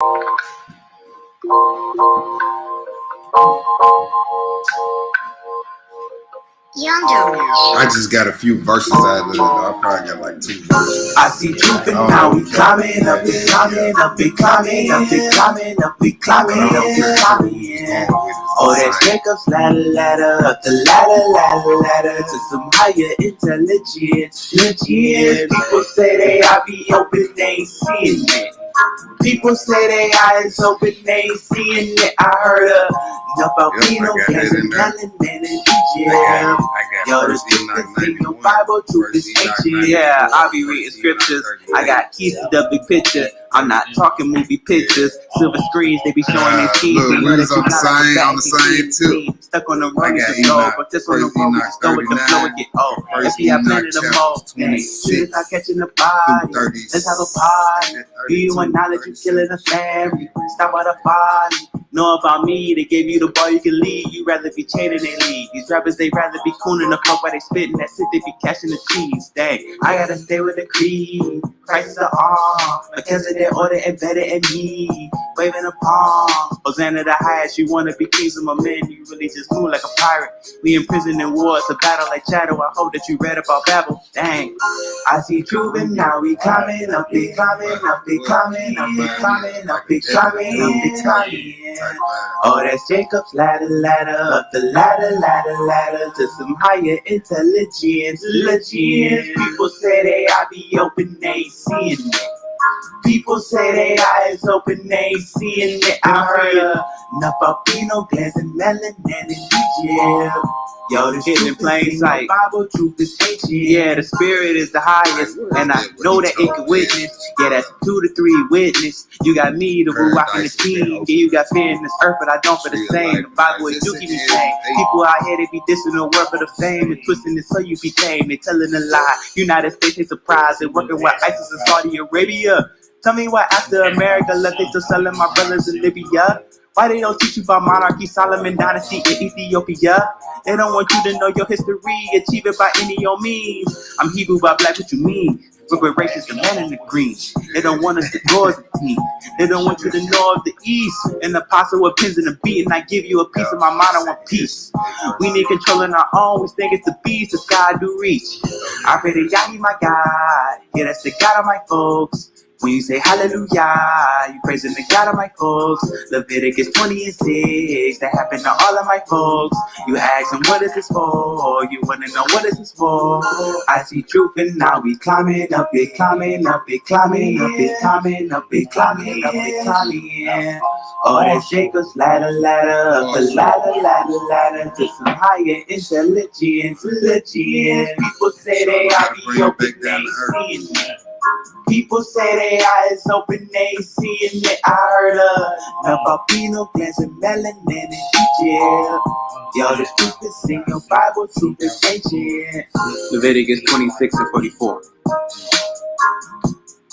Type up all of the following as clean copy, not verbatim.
I just got a few verses out of it. I probably got like 2 verses. I see trooping now, we climbing up, we climbing up, we climbing up, we climbing up, we climbing up, we climbing. Oh, that's Jacob's ladder, ladder, up the ladder, ladder, ladder to some higher intelligence. Legit. People say they I be open, they ain't seeing it. People say they eyes open, they ain't seeing it. I heard enough about Pino, and melanin and Egypt. Yo, the scriptures in your Bible, truth is ancient. Yeah, I'll be reading scriptures. I got keys to the big picture. I'm not talking movie pictures. Silver screens, they be showing their cheese. Look, we was on the same tip. Stuck on the run, you go. But this on the road, we just go with the flow and get old. If you have plenty of most, shit, I catching the body. Let's have a party. Do you acknowledge you killing a family? Stop by the body. Know about me, they gave you the ball, you can leave. You rather be chaining than leave. These rappers, they rather be cooning the fuck while they spitting. That's it, they be catching the cheese. Dang, I gotta stay with the creed. Christ is the arm, because of their order embedded in me. Waving a palm, Hosanna the highest. You wanna be kings of my men, you really just move like a pirate. We in prison and war, it's a battle like shadow. I hope that you read about Babel. Dang, I see Cuban now, we climbing up, we climbing up, we climbing up, we climbing up, we climbing up, we climbing. Oh, that's Jacob's ladder, ladder, up the ladder, ladder, ladder to some higher intelligence. Legends. People say they I be open, they ain't seeing it. People say they eyes open, they ain't seeing it. I heard enough about Pino, glancing melanin in Egypt. Yo, this shit in plain sight. Bible truth is ancient. Yeah, the spirit is the highest, and I know that it can witness. Yeah, that's 2 to 3 witness. You got me, the Ruach and the team. Yeah, you got fear in this earth, but I don't for the same. The Bible is do keep me sane. People out here, they be dissing the word for the fame and twisting it so you became. They telling a lie. United States, they surprised. They working with ISIS in Saudi Arabia. Tell me why after America left, they still selling my brothers in Libya. Why they don't teach you about monarchy, Solomon dynasty in Ethiopia? They don't want you to know your history, achieve it by any old means. I'm Hebrew by black, what you mean? Reparations, the man in the green. They don't want us to go as a team. They don't want you to know of the East. An apostle with pins and a beat, and I give you a piece of my mind, I want peace. We need control in our own, we think it's the beast, the sky do reach. I pray to Yah, my God. Yeah, that's the God of my folks. When you say hallelujah, you praising the God of my folks. Leviticus 20:6, that happened to all of my folks. You ask them, what is this for? You wanna know what is this for? I see truth and now we climbing up, we climbing up, we climbing up, we climbing up, we climbing up, we climbing. Oh, that's Jacob's ladder, ladder, up the ladder, ladder, ladder to some higher intelligence, legends. People say they are the open, they ain't seeing me. People say they eyes open, they ain't seeing it. I heard about Pino, glancing melanin in Egypt. Yo, the truth is in your Bible, truth is ancient. Leviticus 26:44.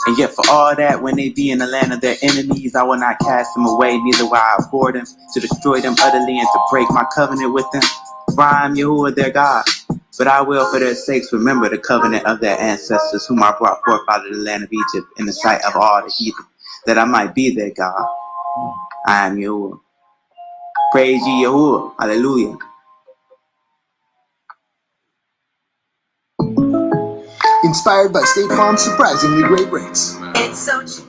And yet for all that, when they be in the land of their enemies, I will not cast them away, neither will I abhor them, to destroy them utterly and to break my covenant with them. For I am Yahuwah their God. But I will for their sakes remember the covenant of their ancestors, whom I brought forth out of the land of Egypt in the sight of all the heathen, that I might be their God. I am Yahuwah. Praise ye Yahuwah. Hallelujah. Inspired by State Farm's surprisingly great rates. It's so cheap.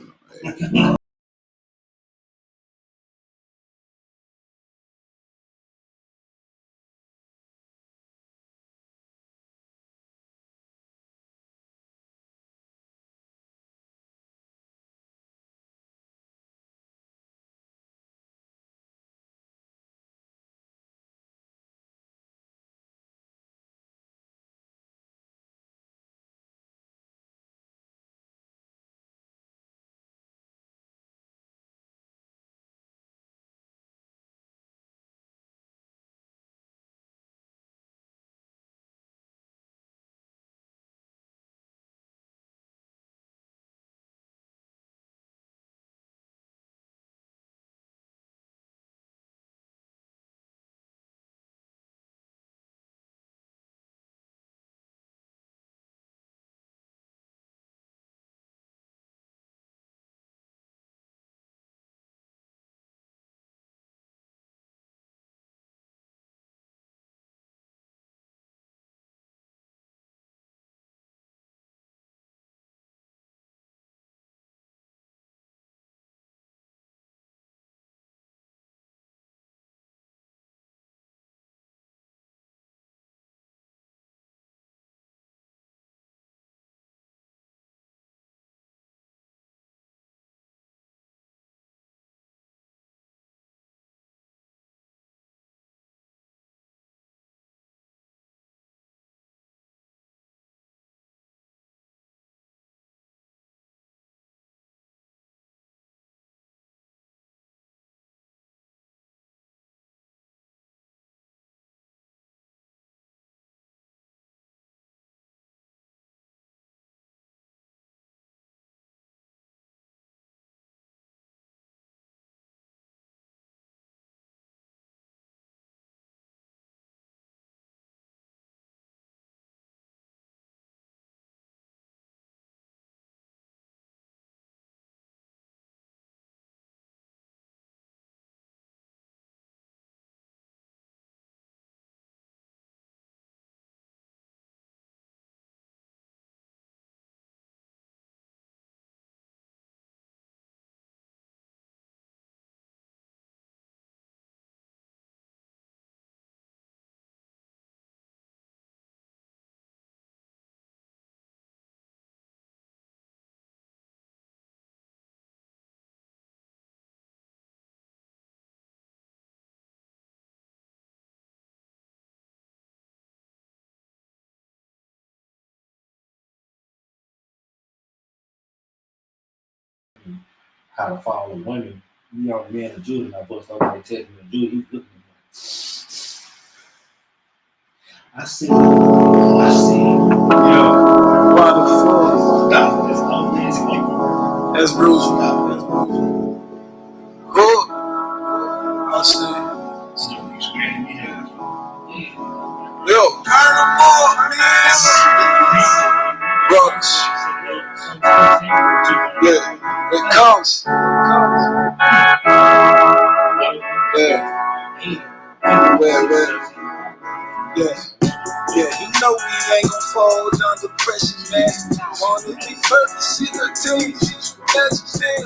how to follow women. You know, man and Julie, and I bust over like texting me. Julie, he looking at me. I see. Yo, why the fuck? Stop. That's all this nigga. That's real. Stop. That's Hook. I see. so you scared me here. Yo, brothers. Yeah, it comes. Yeah. Well. Yeah, you know we ain't gon' fall under pressure, man. Wanna be perfect, see the team. That's the thing.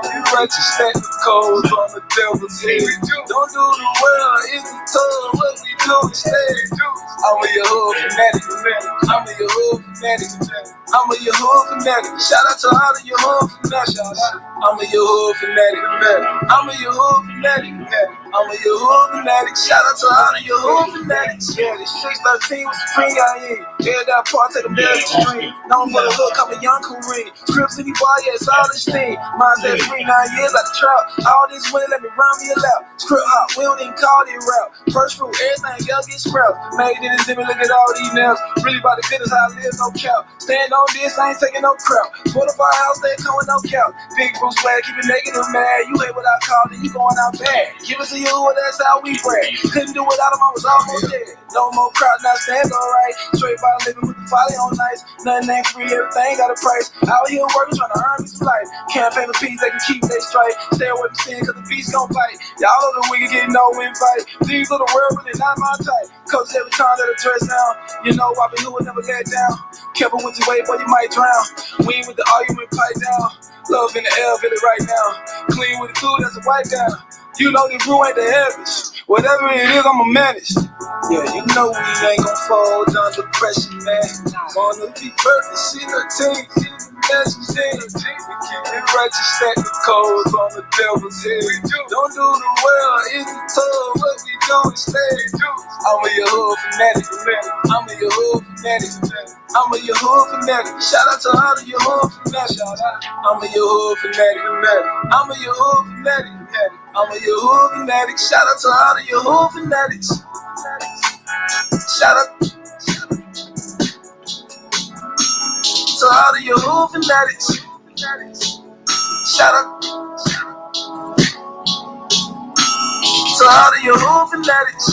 We righteous, stack the codes on the devil's head. Don't do the world, it's the tough. What we do instead. I'm a Yahoo fanatic. I'm a Yahoo fanatic. I'm a Yahoo fanatic. Shout out to all of Yahoo fanatics. I'm a Yahoo fanatic. I'm a Yahoo fanatic. I'm a Yahoo fanatic. Shout out to all of Yahoo fanatics. Yeah, this 613 was free I in. Yeah, that part to the middle stream. Known for the hook, I'm a young Kareem. Scripts in the bar, yeah, it's all this thing. Mine's at free 9 years like the trap. All this winning, let me run me a lap. Script hop, we don't even call it rap. First fruit, everything else get scrapped. Made in the zimmy, look at all these nails. Really about the business, how I live, no cap. Stand on this, I ain't taking no crap. Fortify house, they come with no cap. Big Bruce flag, keep it negative, man. You hate what I call it, you going out bad. Give it to you, that's how we brag. Couldn't do without him, I was almost dead. No more crowd, now stand alright. Straight by living with the folly on nights. Nothing ain't free, everything got a price. Out here working, trying to earn me some life. Campaign for peace, they can keep they straight. Stay away from sin, cause the beast gon' bite. Y'all know the wicked get no invite. These are the world, really not my type. Coach every time that I dress down. You know I be who would never let down. Careful with your way, boy, you might drown. We ain't with the argument, pipe down. Love in the air, feel it right now. Clean with the tool, that's a wipe down. You know the brew ain't the average. Whatever it is, I'ma manage. Yeah, you know we ain't gon' fall under pressure, man. Wanna be perfect, see the team. That's the thing. We keep it righteous, stack the codes on the devil's head. Don't do the world, it's the tough. What we do instead. I'm a Yahoo fanatic. I'm a Yahoo fanatic. I'm a Yahoo fanatic. Shout out to all the Yahoo fanatics. I'm a Yahoo fanatic. I'm a Yahoo fanatic. I'm a Yahoo fanatic. Shout out to all the Yahoo fanatics. Shout out to all the Yahoo fanatics. Shout out to all the Yahoo fanatics.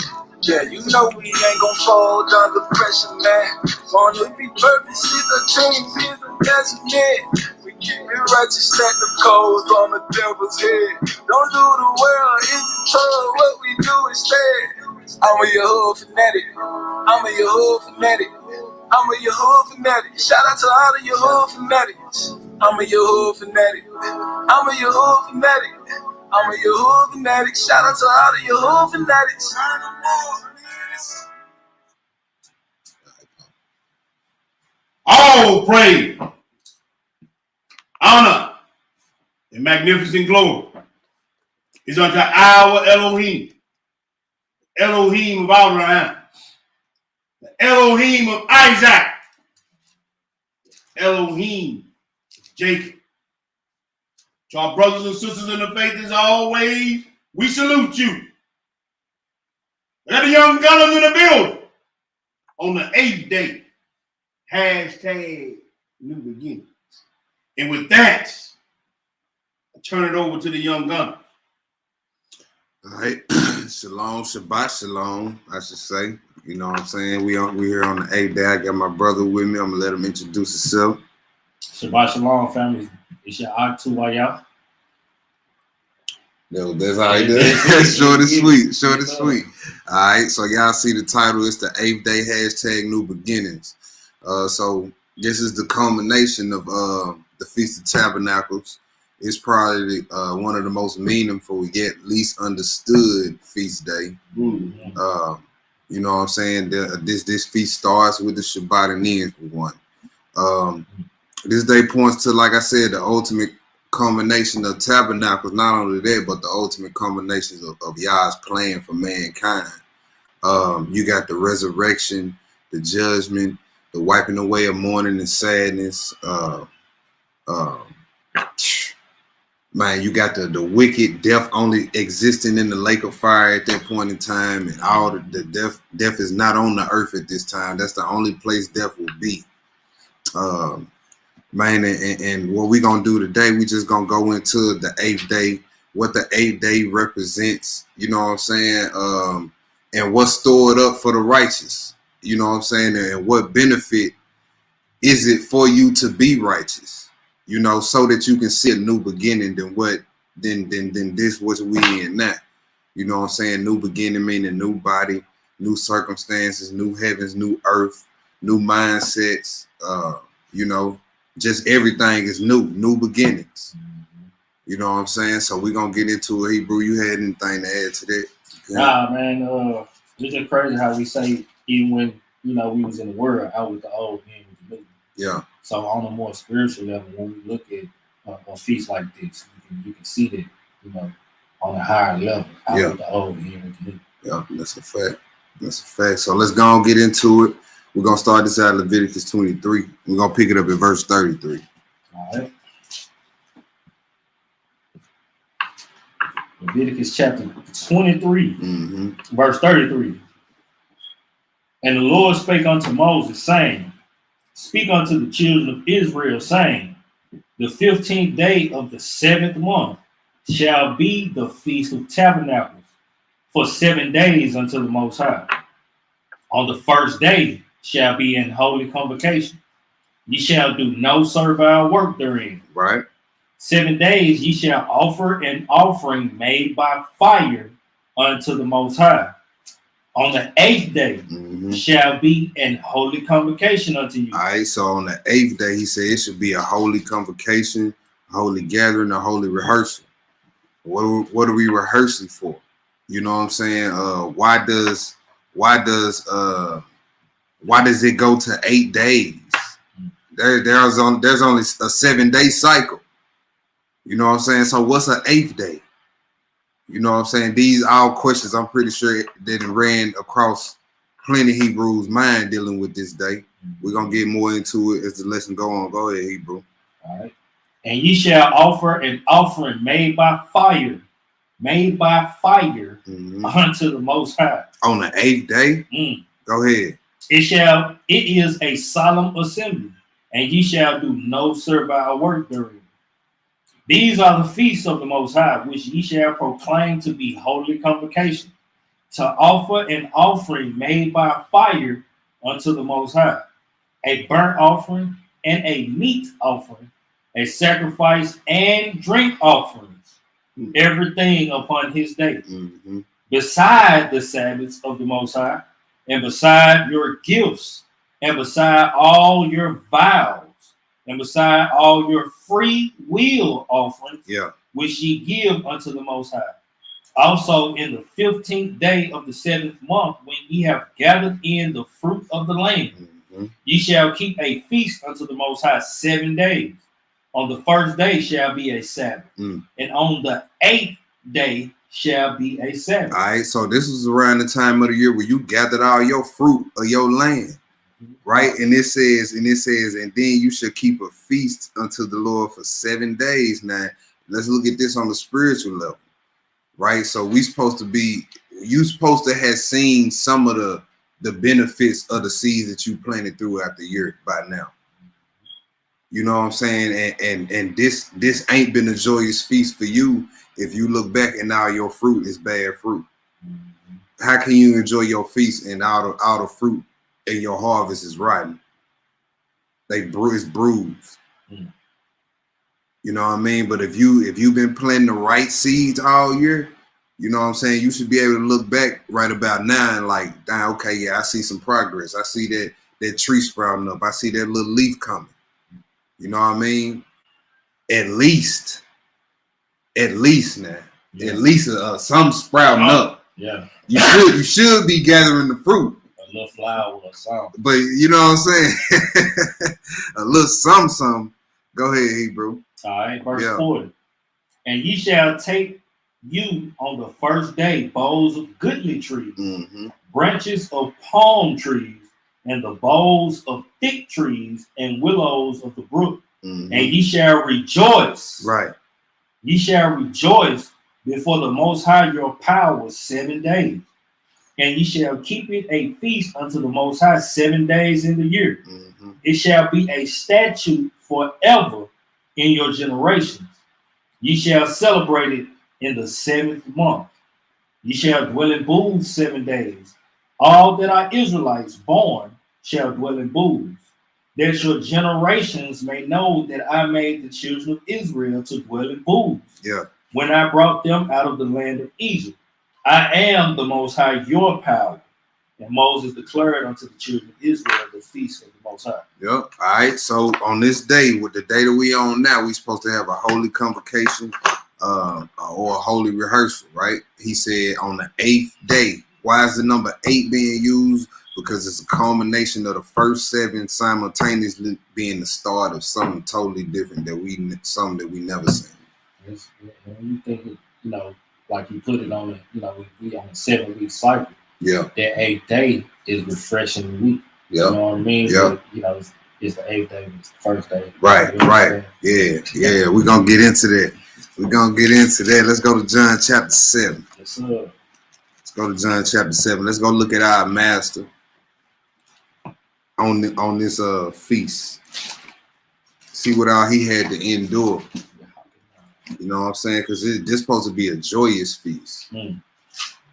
Yeah, you know we ain't gon' fall under pressure, man. Wanna be perfect, see the team, see the designate. We keep it righteous, stack the codes on the devil's head. Don't do the world, it's the tough, what we do instead. I'm a Yahoo fanatic. I'm a Yahoo fanatic. I'm a Yahoo fanatic. Shout out to all the Yahoo fanatics. I'm a Yahoo fanatic. I'm a Yahoo fanatic. I'm a Yahoo fanatic. Shout out to all the Yahoo fanatics. All praise, honor, and magnificent glory is unto our Elohim, Elohim of Abraham, the Elohim of Isaac, Elohim of Jacob. To our brothers and sisters in the faith, as always, we salute you. We got the young gunners in the building on the 8th day. Hashtag new beginnings. And with that, I turn it over to the young gunner. All right. Shalom, Shabbat Shalom, I should say. You know what I'm saying? We here on the 8th day. I got my brother with me. I'm going to let him introduce himself. Shabbat Shalom, family. It's your Octu y'all. That's how he does. Short and sweet. Short and sweet. All right. So y'all see the title. It's the 8th day. Hashtag new beginnings. So this is the culmination of the Feast of Tabernacles. It's probably one of the most meaningful yet least understood feast day. You know what I'm saying? This feast starts with the Shabbat and ends with one. This day points to, like I said, the ultimate culmination of Tabernacles. Not only that, but the ultimate culmination of Yah's plan for mankind. You got the resurrection, the judgment, the wiping away of mourning and sadness. man, you got the wicked, death only existing in the lake of fire at that point in time, and all the death is not on the earth at this time. That's the only place death will be. Man, and what we gonna do today, we just gonna go into the 8th day, what the 8th day represents, you know what I'm saying, and what's stored up for the righteous, you know what I'm saying, and what benefit is it for you to be righteous, you know, so that you can see a new beginning than this what we in now, you know what I'm saying. New beginning meaning new body, new circumstances, new heavens, new earth, new mindsets, you know, just everything is new beginnings. You know what I'm saying? So we're going to get into it. Hebrew, you had anything to add to that? Nah, man, it's just crazy how we say, even when, you know, we was in the world, out with the old, in with the new. Yeah. So on a more spiritual level, when we look at a feast like this, you can see that, you know, on a higher level, out with the old, in with the new. Yeah, that's a fact. That's a fact. So let's go and get into it. We're going to start this out of Leviticus 23. We're going to pick it up at verse 33. All right. Leviticus chapter 23, verse 33. And the Lord spake unto Moses, saying, Speak unto the children of Israel, saying, The 15th day of the 7th month shall be the Feast of Tabernacles, for 7 days unto the Most High. On the first day shall be an holy convocation. Ye shall do no servile work therein. Right. 7 days ye shall offer an offering made by fire unto the Most High. On the 8th day shall be an holy convocation unto you. All right, so on the 8th day, he said it should be a holy convocation, a holy gathering, a holy rehearsal. What are we rehearsing for? You know what I'm saying? Why does it go to 8 days? There's only a 7-day cycle. You know what I'm saying? So what's an 8th day? You know what I'm saying? These all questions I'm pretty sure that ran across plenty of Hebrews' mind dealing with this day. We're going to get more into it as the lesson go on. Go ahead, Hebrew. All right. And ye shall offer an offering made by fire unto the Most High. On the 8th day? Go ahead. It is a solemn assembly, and ye shall do no servile work therein. These are the feasts of the Most High, which ye shall proclaim to be holy convocation, to offer an offering made by fire unto the Most High, a burnt offering and a meat offering, a sacrifice and drink offerings, everything upon his day, beside the Sabbaths of the Most High, and beside your gifts, and beside all your vows, and beside all your free will offerings, which ye give unto the Most High. Also in the 15th day of the 7th month, when ye have gathered in the fruit of the land, ye shall keep a feast unto the Most High 7 days. On the first day shall be a Sabbath, and on the 8th day shall be a Sabbath. All right, so this is around the time of the year where you gathered all your fruit of your land. Right, and it says, and then you shall keep a feast unto the Lord for 7 days. Now, let's look at this on the spiritual level, right? So you supposed to have seen some of the benefits of the seeds that you planted throughout the year by now. You know what I'm saying? And this ain't been a joyous feast for you if you look back and all your fruit is bad fruit. How can you enjoy your feast and all the fruit and your harvest is rotten? It's bruised. You know what I mean? But if you've been planting the right seeds all year, you know what I'm saying, you should be able to look back right about now and like, damn, okay, yeah, I see some progress. I see that tree sprouting up. I see that little leaf coming. You know what I mean? At least now. Yeah. At least some sprouting up. Yeah. You should be gathering the fruit. A little flower or something. But you know what I'm saying? A little something. Go ahead, Hebrew. All right, verse 40. And ye shall take you on the first day boughs of goodly trees, branches of palm trees, and the boughs of thick trees and willows of the brook. And ye shall rejoice. Right. Ye shall rejoice before the Most High your power 7 days. And ye shall keep it a feast unto the Most High 7 days in the year. Mm-hmm. It shall be a statute forever in your generations. Ye shall celebrate it in the 7th month. Ye shall dwell in booths 7 days. All that are Israelites born shall dwell in booths, that your generations may know that I made the children of Israel to dwell in booths. Yeah. When I brought them out of the land of Egypt. I am the Most High, your power. And Moses declared unto the children of Israel the feast of the Most High. Yep. All right. So on this day, with the day that we on now, we supposed to have a holy convocation or a holy rehearsal, right? He said on the 8th day. Why is the number 8 being used? Because it's a culmination of the first 7 simultaneously being the start of something totally different that we never seen. When you think, you know, like you put it on it, you know, we on a 7-week cycle. Yeah. That 8th day is refreshing the week. Yeah. You know what I mean? Yeah. But, you know, it's the 8th day, it's the first day. Right, You know what I'm saying? Yeah. We're gonna get into that. Let's go to John chapter 7. Yes, sir. Let's go to John chapter 7. Let's go look at our master on this feast. See what all he had to endure. You know what I'm saying? Because this supposed to be a joyous feast. It's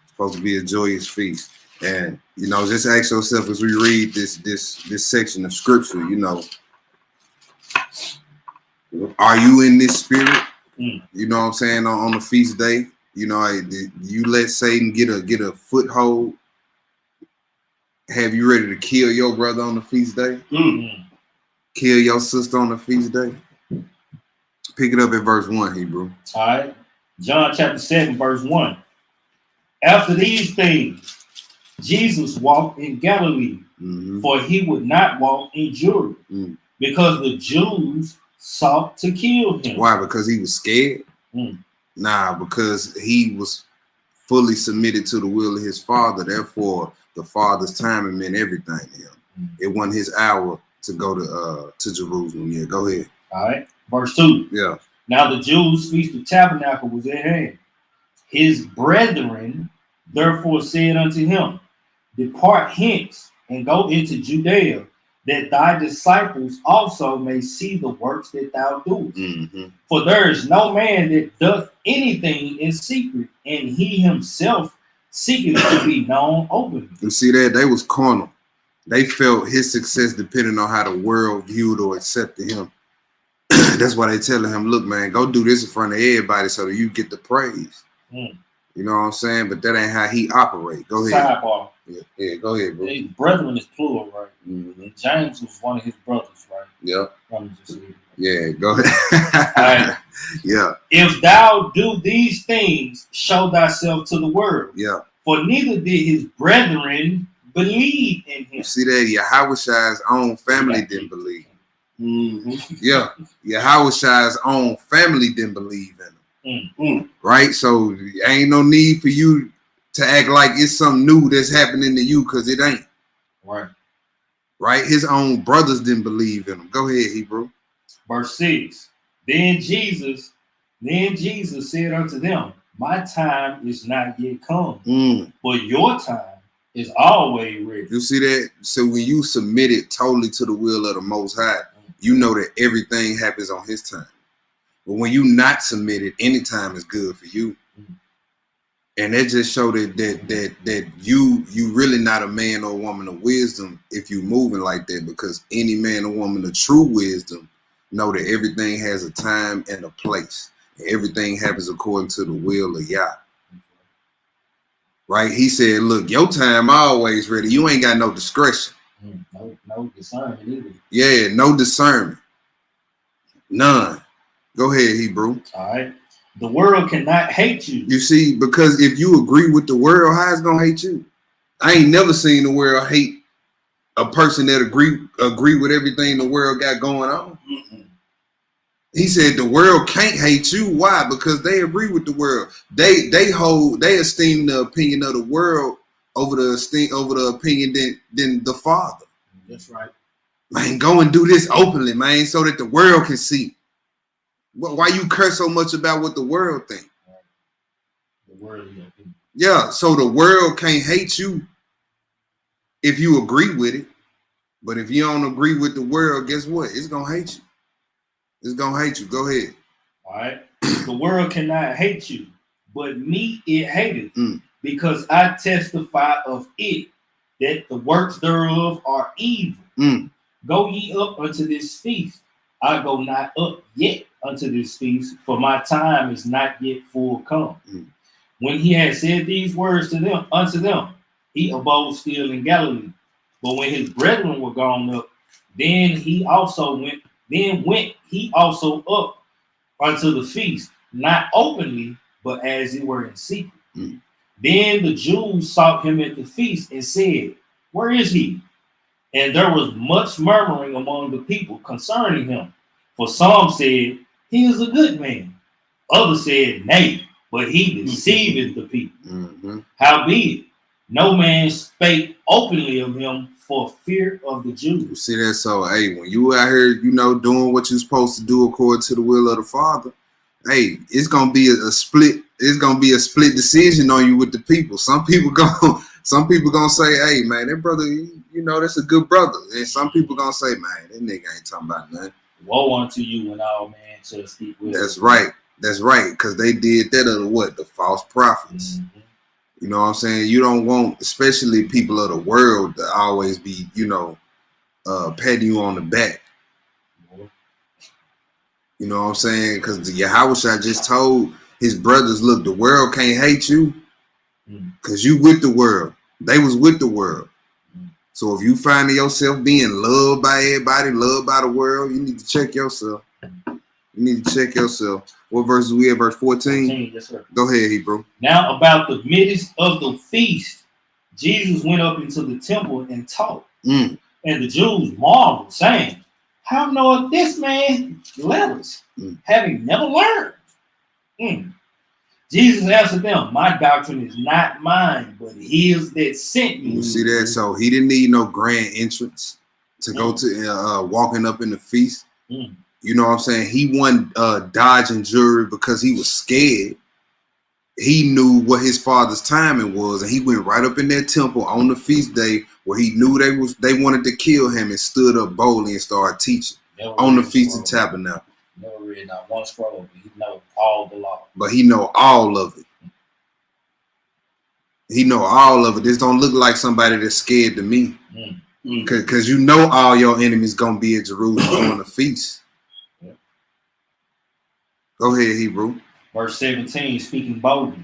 supposed to be a joyous feast. And, you know, just ask yourself as we read this section of scripture, you know, are you in this spirit? You know what I'm saying? On the feast day, you know, you let Satan get a foothold. Have you ready to kill your brother on the feast day? Kill your sister on the feast day? Pick it up at verse 1, Hebrew. All right. John chapter 7, verse 1. After these things, Jesus walked in Galilee, for he would not walk in Judea, because the Jews sought to kill him. Why? Because he was scared? Nah, because he was fully submitted to the will of his father. Therefore, the father's timing meant everything to him. It wasn't his hour to go to Jerusalem. Yeah, go ahead. All right. Verse 2. Yeah. Now the Jews' feast of tabernacle was at hand. His brethren therefore said unto him, Depart hence and go into Judea, that thy disciples also may see the works that thou doest. For there is no man that doth anything in secret, and he himself seeketh to be known openly. You see that? They was carnal. They felt his success depending on how the world viewed or accepted him. That's why they telling him, look, man, go do this in front of everybody so that you get the praise. You know what I'm saying? But that ain't how he operate. Go ahead. Sidebar. Yeah, go ahead, bro. His brethren is plural, right? James was one of his brothers, right? Yep. Just Yeah, go ahead. Right. Yeah. If thou do these things, show thyself to the world. Yeah. For neither did his brethren believe in him. You see that? Yahushai's own family didn't believe. Yeah. Yahushai's own family didn't believe in him. Right? So ain't no need for you to act like it's something new that's happening to you, because it ain't. Right? His own brothers didn't believe in him. Go ahead, Hebrew. Verse 6. Then Jesus said unto them, My time is not yet come, but your time is always ready. You see that? So when you submit it totally to the will of the Most High, you know that everything happens on his time. But when you not submitted, any time is good for you. And that just showed that you really not a man or woman of wisdom if you moving like that, because any man or woman of true wisdom know that everything has a time and a place. And everything happens according to the will of Yah. Right? He said, look, your time always ready. You ain't got no discretion. No discernment either. Yeah, no discernment. None. Go ahead, Hebrew. All right. The world cannot hate you. You see, because if you agree with the world, how it's gonna hate you? I ain't never seen the world hate a person that agree with everything the world got going on. He said the world can't hate you. Why? Because they agree with the world. They esteem the opinion of the world over the opinion than the Father. That's right. Man, go and do this openly, man, so that the world can see. Why you care so much about what the world think? The world is okay. Yeah, so the world can't hate you if you agree with it. But if you don't agree with the world, guess what? It's gonna hate you. It's gonna hate you. Go ahead. All right. The world cannot hate you, but me it hateth, Mm. because I testify of it that the works thereof are evil. Mm. Go ye up unto this feast. I go not up yet unto this feast, for my time is not yet full come. Mm. When he had said these words to them, unto them, he abode still in Galilee. But when his brethren were gone up, then went he also up unto the feast, not openly, but as it were in secret. Mm. Then the Jews sought him at the feast and said, where is he? And there was much murmuring among the people concerning him. For some said, he is a good man. Others said, nay, but he deceiveth the people. Mm-hmm. Howbeit, no man spake openly of him for fear of the You Jews. see that? So, hey, when you out here, doing what you're supposed to do according to the will of the Father, hey, it's gonna be a split. It's gonna be a split decision on you with the people. Some people gonna say, hey, man, that brother, that's a good brother. And some people gonna say, man, that nigga ain't talking about nothing. Woe unto you when all men shall speak with. That's right. That's right. Because they did that of what? The false prophets. Mhm. You know what I'm saying? You don't want, especially people of the world, to always be, patting you on the back. You know what I'm saying? Because Yahushua just told his brothers, look, the world can't hate you because you with the world. They was with the world. So if you find yourself being loved by everybody, loved by the world, you need to check yourself. You need to check yourself. What verse we at? Verse 14? 14, yes, sir. Go ahead, Hebrew. Now about the midst of the feast, Jesus went up into the temple and taught. Mm. And the Jews marveled, saying, how knoweth this man letters, having never learned? Jesus answered them, my doctrine is not mine, but his that sent me. You see that? So he didn't need no grand entrance to go to walking up in the feast. You know what I'm saying? He wasn't dodging jury because he was scared. He knew what his father's timing was, and he went right up in that temple on the feast day where he knew they wanted to kill him, and stood up boldly and started teaching on the Feast of Tabernacle. Never read not one scroll, but he knows all the law. But he know all of it. He know all of it. This don't look like somebody that's scared to me. Because you know all your enemies going to be at Jerusalem on the feast. Go ahead, Hebrew. Verse 17, speaking boldly.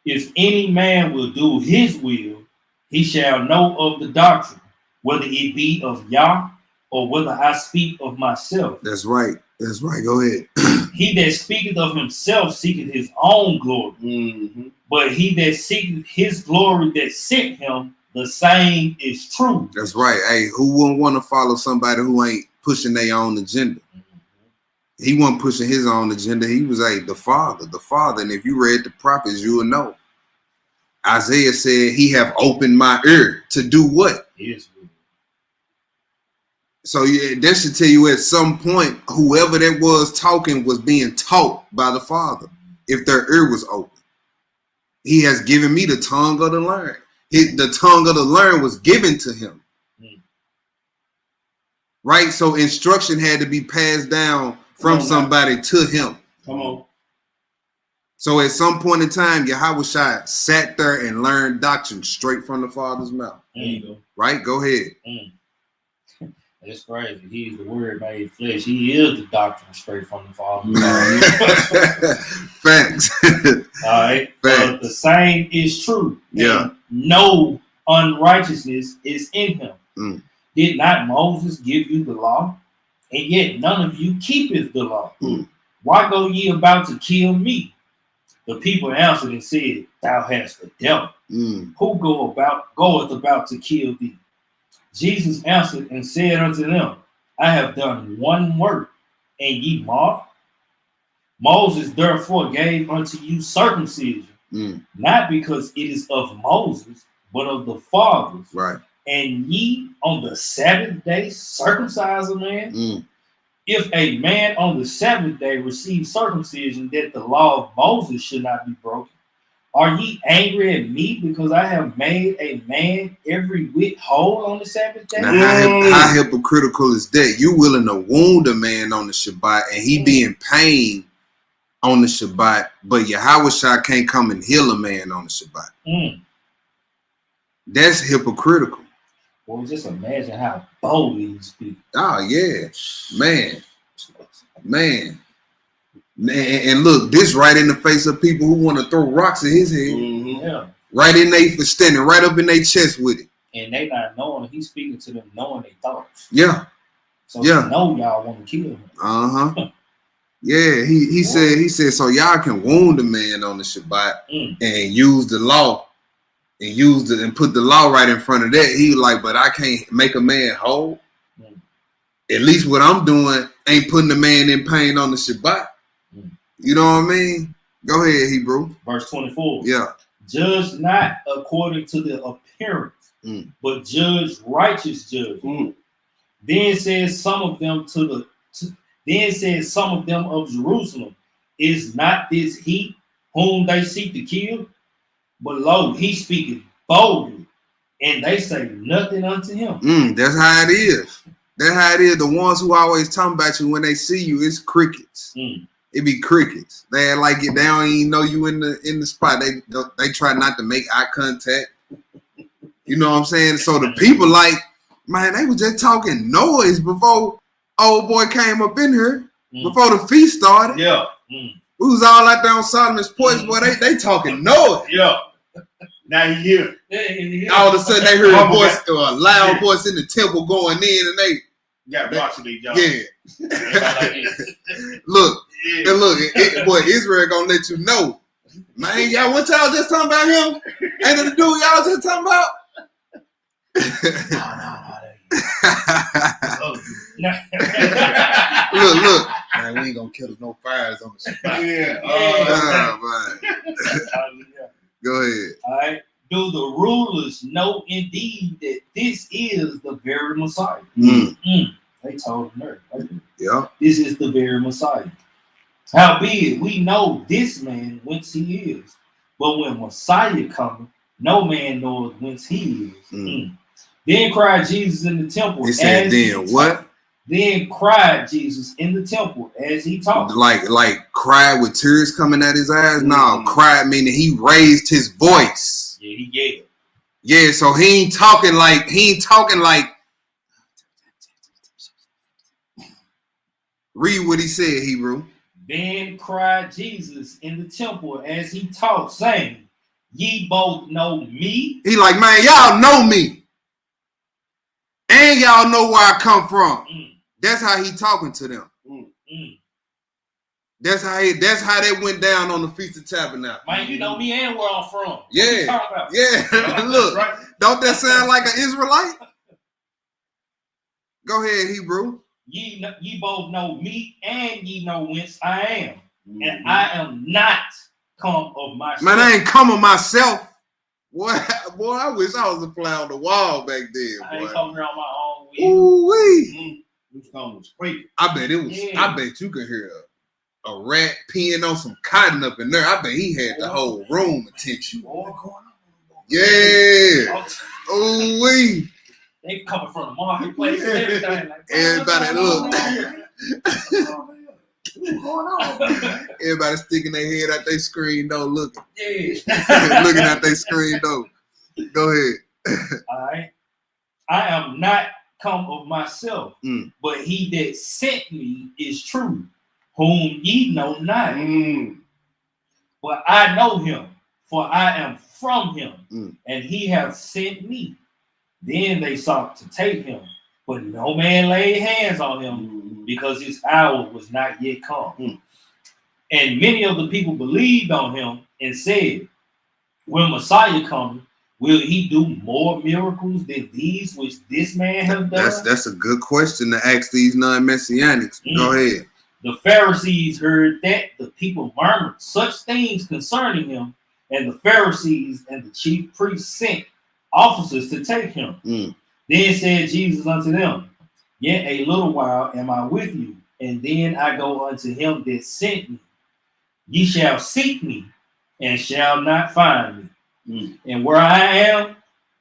If any man will do his will, he shall know of the doctrine, whether it be of Yah or whether I speak of myself. That's right. That's right. Go ahead. He that speaketh of himself seeketh his own glory. But he that seeketh his glory that sent him, the same is true. That's right. Hey, who wouldn't want to follow somebody who ain't pushing their own agenda? He wasn't pushing his own agenda. He was the Father. And if you read the prophets, you will know. Isaiah said, he have opened my ear to do what? Yes. So that should tell you at some point, whoever that was talking was being taught by the Father. If their ear was open. He has given me the tongue of the learned. The tongue of the learned was given to him. Right? So instruction had to be passed down from somebody to him. Come on. So at some point in time, Yahushua sat there and learned doctrine straight from the Father's mouth. There you go. Right? Go ahead. That's crazy. He is the word made flesh. He is the doctrine straight from the Father. Facts. All right. Facts. The same is true. Yeah. And no unrighteousness is in him. Did not Moses give you the law? And yet none of you keepeth the law. Why go ye about to kill me? The people answered and said, thou hast the devil. Who goeth about to kill thee? Jesus answered and said unto them, I have done one work, and ye marvel. Moses therefore gave unto you circumcision, not because it is of Moses, but of the fathers. Right. And ye on the Sabbath day circumcise a man? if a man on the Sabbath day receives circumcision that the law of Moses should not be broken, are ye angry at me because I have made a man every whit whole on the Sabbath day? Now, how hypocritical is that? You willing to wound a man on the Shabbat and he be in pain on the Shabbat, but Yahushua can't come and heal a man on the Shabbat. That's hypocritical. Well, just imagine how boldly you speak. Oh, yeah. Man. And look, this right in the face of people who want to throw rocks at his head. Yeah. Right in they for standing right up in their chest with it. And they not knowing, he's speaking to them knowing their thoughts. Yeah. So you know y'all want to kill him. Yeah, he said so y'all can wound a man on the Shabbat and use the law and put the law right in front of that. He was like, but I can't make a man whole. At least what I'm doing ain't putting the man in pain on the Shabbat. You know what I mean? Go ahead, Hebrew. Verse 24. Yeah. Judge not according to the appearance, but judge righteous judgment. Then says some of them of Jerusalem, is not this he whom they seek to kill? But lo, he speaketh boldly, and they say nothing unto him. That's how it is. That's how it is. The ones who always talking about you when they see you, it's crickets. It be crickets. They act like they don't even know you in the spot. They try not to make eye contact. You know what I'm saying? So the people like, man, they was just talking noise before old boy came up in here. Before the feast started. Yeah. We was all out there on Solomon's porch, boy. They talking noise. Yeah. Now he here. All of a sudden they heard a voice, a loud voice in the temple going in, and they got rocks in their jaw. Look, and look, boy, Israel gonna let you know, man. Y'all, what y'all just talking about him? Ain't the dude y'all just talking about? Look. Man, we ain't gonna kill no fires on the Shabbat. Go ahead. All right. Do the rulers know indeed that this is the very Messiah? They told him there. Yeah. This is the very Messiah. Howbeit, we know this man whence he is. But when Messiah cometh, no man knows whence he is. Then cried Jesus in the temple. He said, then what? Then cried Jesus in the temple as he talked. Like cried with tears coming out his eyes? No, cried meaning he raised his voice. Yeah, he yelled. Yeah, so he ain't talking like read what he said, Hebrew. Then cried Jesus in the temple as he talked, saying, ye both know me. He like, man, y'all know me. And y'all know where I come from. That's how he talking to them. That's how that went down on the Feast of Tabernacles. Man, you know me and where I'm from. Yeah. What you talking about? Yeah. Look, don't that sound like an Israelite? Go ahead, Hebrew. Ye both know me, and ye know whence I am. And I am not come of myself. Man, I ain't come of myself. Boy, I wish I was a fly on the wall back then. I ain't coming here on my own way. Ooh-wee. This song was crazy. I bet it was. Yeah. I bet you could hear a rat peeing on some cotton up in there. I bet he had the whole room attention. Yeah. Ooh-wee. They coming from the marketplace and everything. Like, everybody look. Everybody sticking their head out their screen though, looking. Yeah. Looking at their screen though. Go ahead. All right. I am not come of myself, but he that sent me is true, whom ye know not. But I know him, for I am from him, and he hath sent me. Then they sought to take him, but no man laid hands on him, because his hour was not yet come. And many of the people believed on him and said, when Messiah comes, will he do more miracles than these which this man have done? That's a good question to ask these non-messianics. Go ahead. The Pharisees heard that the people murmured such things concerning him, and the Pharisees and the chief priests sent officers to take him. Then said Jesus unto them, yet a little while am I with you, and then I go unto him that sent me. Ye shall seek me, and shall not find me. And where I am,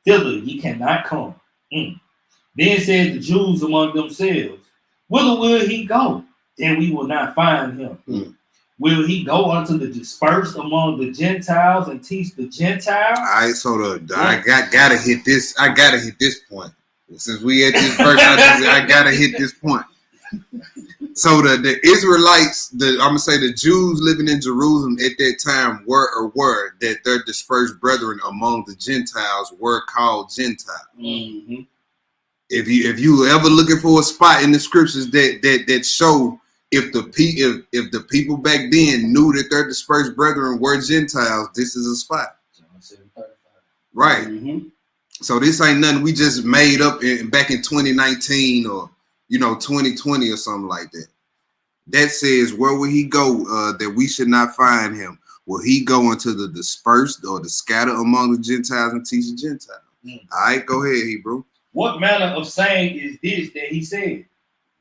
thither ye cannot come. Then said the Jews among themselves, whither will he go, that we will not find him? Will he go unto the dispersed among the Gentiles and teach the Gentiles? All right, so I gotta hit this. I gotta hit this point. Since we at this verse, I gotta hit this point. So the Israelites, I'm gonna say the Jews living in Jerusalem at that time were that their dispersed brethren among the Gentiles were called Gentiles. If you ever looking for a spot in the scriptures that show if the people back then knew that their dispersed brethren were Gentiles, this is a spot. Right. So this ain't nothing we just made up back in 2019 or 2020 or something like that. That says, where will he go that we should not find him? Will he go into the dispersed or the scattered among the Gentiles and teach the Gentiles? All right, go ahead, Hebrew. What manner of saying is this that he said?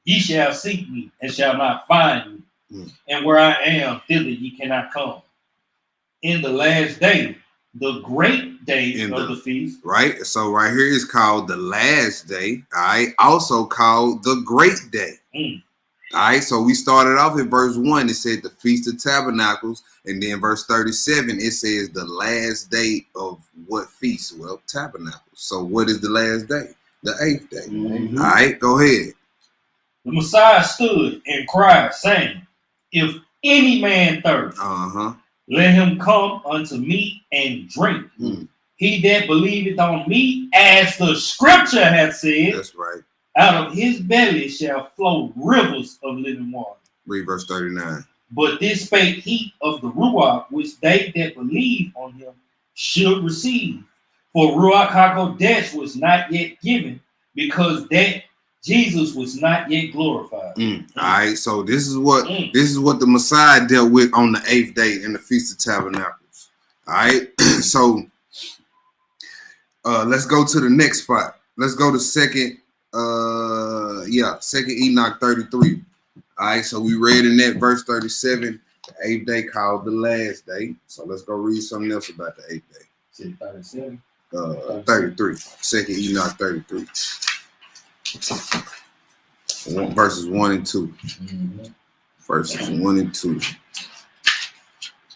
Ye shall seek me and shall not find me. And where I am, thither ye cannot come. In the last day, the great day of the feast. Right. So right here is called the last day. All right. Also called the great day. All right. So we started off in verse 1. It said the Feast of Tabernacles. And then verse 37, it says the last day of what feast? Well, Tabernacles. So what is the last day? The 8th day. All right. Go ahead. The Messiah stood and cried, saying, if any man thirst, let him come unto me and drink. He that believeth on me, as the scripture hath said, that's right, out of his belly shall flow rivers of living water. Read verse 39. But this spake he of the Ruach, which they that believe on him should receive. For Ruach HaKodesh was not yet given, because that Jesus was not yet glorified. All right, so this is what the Messiah dealt with on the 8th day in the Feast of Tabernacles. All right, so let's go to the next spot. Let's go to second Enoch 33. All right, so we read in that verse 37, the 8th day called the last day. So let's go read something else about the 8th day. 37. 33. Second Enoch 33. Verses 1 and 2. Verses 1 and 2.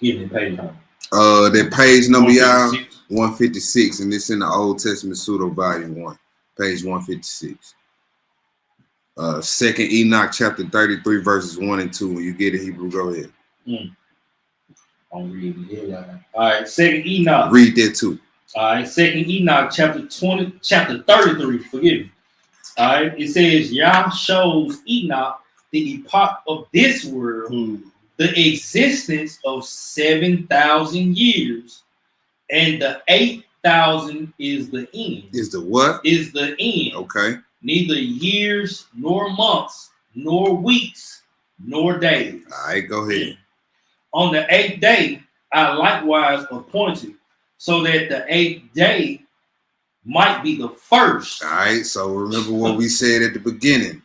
Give me page number. That page number, y'all, 156, and it's in the Old Testament Pseudo Volume 1, page 156. Second Enoch chapter 33, verses 1 and 2. When you get it, Hebrew, go ahead. I'm reading here. All right, Second Enoch. Read that too. All right, Second Enoch chapter 33. Forgive me. All right, it says Yah shows Enoch the epoch of this world, the existence of 7,000 years, and the 8,000 is the end. Is the what? Is the end. Okay. Neither years nor months nor weeks nor days. All right, go ahead. On the 8th day, I likewise appointed, so that the 8th day might be the first. All right, so remember what we said at the beginning.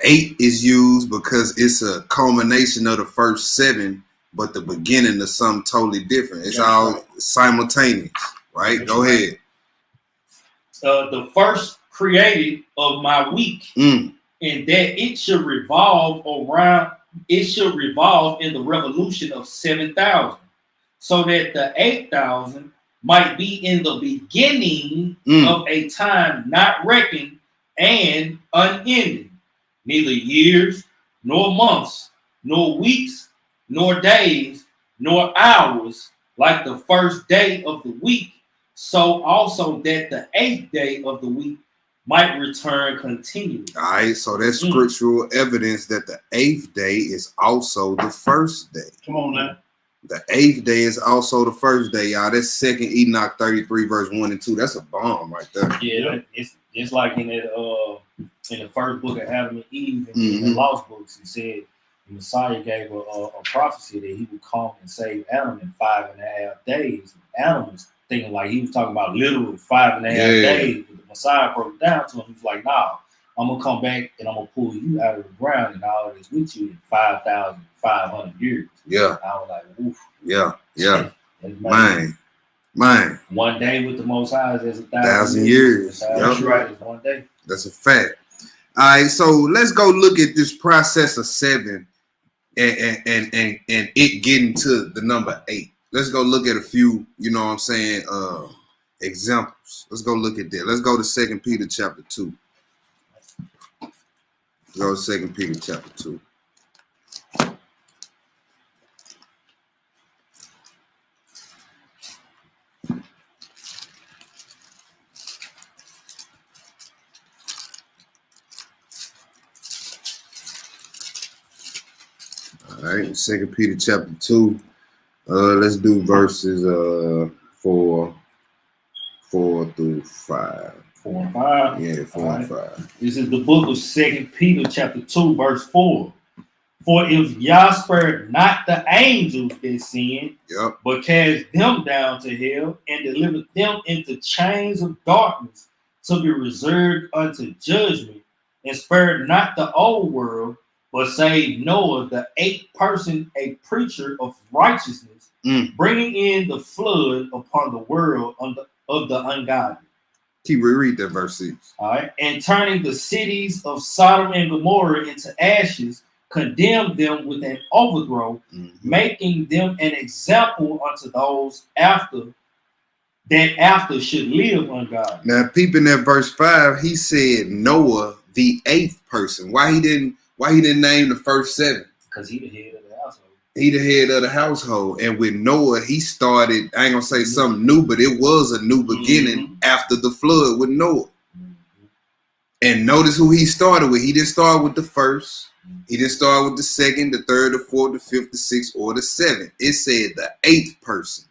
8 is used because it's a culmination of the first 7, but the beginning of something totally different. It's all simultaneous, right? Go ahead. The first created of my week, and that it should revolve around. It should revolve in the revolution of 7,000, so that the 8,000 might be in the beginning of a time not reckoned and unending, neither years, nor months, nor weeks, nor days, nor hours, like the first day of the week, so also that the 8th day of the week might return continually. All right, so that's scriptural evidence that the 8th day is also the first day. Come on now. The 8th day is also the first day, y'all. That's Second Enoch 33, verse 1 and 2. That's a bomb right there. Yeah, it's just like in that in the first book of Adam and Eve in the Lost Books. He said the Messiah gave a prophecy that he would come and save Adam in 5.5 days. Adam was thinking like he was talking about literal 5.5 days. But the Messiah broke it down to him. He was like, "Nah, I'm gonna come back and I'm gonna pull you out of the ground and all this with you in 5,500 years. Yeah. I was like, oof. Yeah. Yeah. That's Man. One day with the Most High is 1,000 years. That's right. It's one day. That's a fact. All right, so let's go look at this process of 7 and it getting to the number 8. Let's go look at a few, you know what I'm saying, examples. Let's go look at that. Let's go to 2 Peter chapter 2. Go to 2 Peter chapter 2. All right, 2 Peter chapter 2. Let's do verses 4 through 5. 4 and 5. Yeah, 4 and 5. This is the book of 2 Peter chapter 2, verse 4. For if Yah spared not the angels that sinned, Yep. but cast them down to hell and delivered them into chains of darkness to be reserved unto judgment, and spared not the old world, but saved Noah, the 8th person, a preacher of righteousness, bringing in the flood upon the world of the ungodly. Keep read that verse 6. All right, and turning the cities of Sodom and Gomorrah into ashes, condemned them with an overthrow, making them an example unto those after should live ungodly. Now, peeping at verse 5, he said Noah, the 8th person. Why he didn't name the first 7? Because he the head of the household. He the head of the household. And with Noah, he started, I ain't gonna say something new, but it was a new beginning after the flood with Noah. And notice who he started with. He didn't start with the first. He didn't start with the second, the third, the fourth, the fifth, the sixth, or the 7th. It said the 8th person.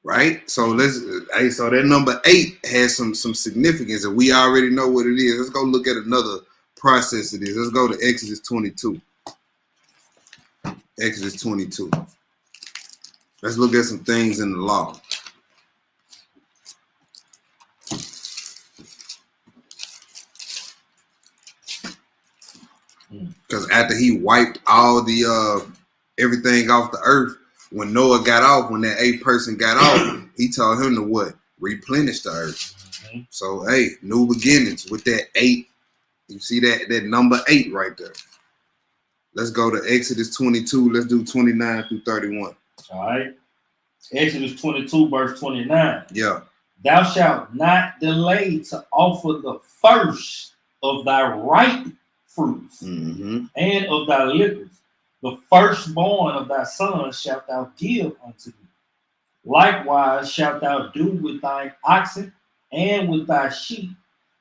Right? So so that number 8 has some significance, and we already know what it is. Let's go look at another process of this. Let's go to Exodus 22. Exodus 22. Let's look at some things in the law. Because after he wiped all the everything off the earth, when Noah got off, when that 8th person got off, he told him to what? Replenish the earth. So hey, new beginnings with that 8. You see that number 8 right there. Let's go to Exodus 22. Let's do 29 through 31. All right. Exodus 22, verse 29. Yeah. Thou shalt not delay to offer the first of thy ripe fruits and of thy liquors. The firstborn of thy sons shalt thou give unto me. Likewise shalt thou do with thine oxen and with thy sheep.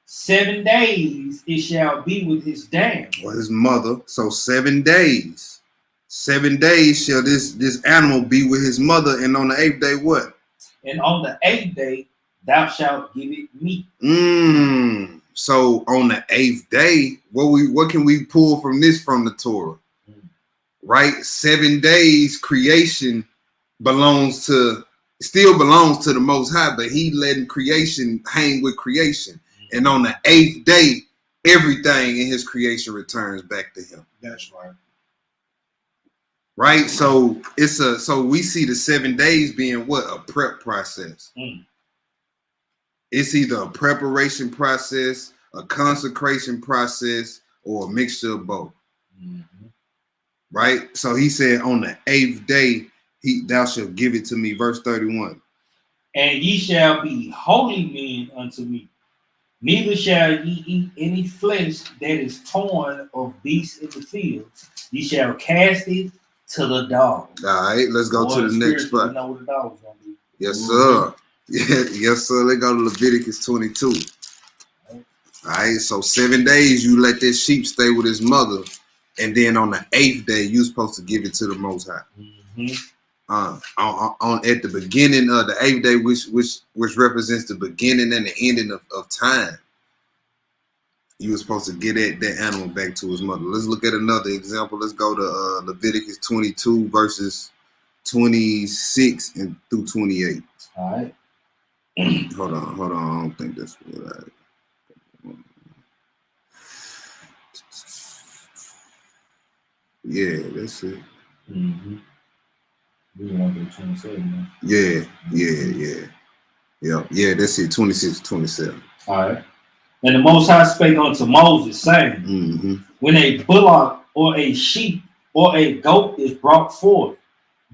7 days it shall be with his dam. Or his mother. So 7 days. 7 days shall this animal be with his mother, and on the 8th day what? And on the 8th day thou shalt give it meat. So on the 8th day, what can we pull from this from the Torah? Right? 7 days creation still belongs to the Most High, but he letting creation hang with creation. And on the 8th day, everything in his creation returns back to him. That's right. Right? So so we see the 7 days being what? A prep process. It's either a preparation process, a consecration process, or a mixture of both. Right? So he said on the 8th day, thou shalt give it to me. Verse 31. And ye shall be holy men unto me. Neither shall ye eat any flesh that is torn of beasts in the field. Ye shall cast it to the dogs. All right, let's go to the next spot. You know what the dog's gonna be. Yes, sir. Yes, sir. Let's go to Leviticus 22. All right, so 7 days you let that sheep stay with his mother, and then on the 8th day you're supposed to give it to the Most High. At the beginning of the 8th day, which represents the beginning and the ending of time, you were supposed to get that animal back to his mother. Let's look at another example. Let's go to Leviticus 22 verses 26 and through 28. All right. Hold on. I don't think that's what Yeah, that's it. Mm-hmm. We want to do 27 now. Yeah. That's it. 26, 27. All right. And the Most High spake unto Moses, saying, Mm-hmm. when a bullock or a sheep or a goat is brought forth,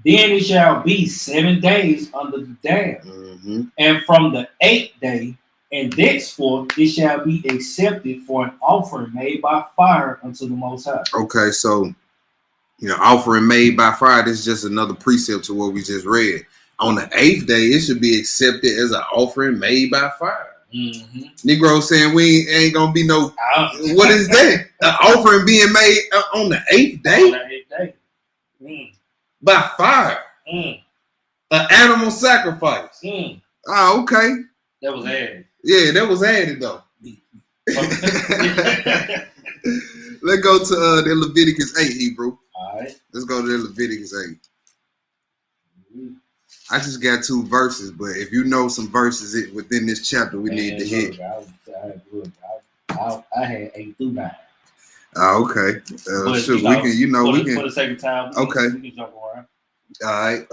then it shall be 7 days under the dam. Mm-hmm. And from the 8th day and thenceforth it shall be accepted for an offering made by fire unto the Most High. Okay, so offering made by fire. This is just another precept to what we just read. On the 8th day, it should be accepted as an offering made by fire. Mm-hmm. Negro saying we ain't gonna be no. What is that? An offering being made on the 8th day? On the 8th day. By fire. An animal sacrifice. Oh, okay. That was added. Yeah, that was added though. Let's go to the Leviticus 8, Hebrew. All right. Let's go to the Leviticus 8. I just got 2 verses, but if you know some verses within this chapter, we need to hit. I had 8 through 9. Oh, okay. Sure, we can. For the sake of time, we can jump around. All right.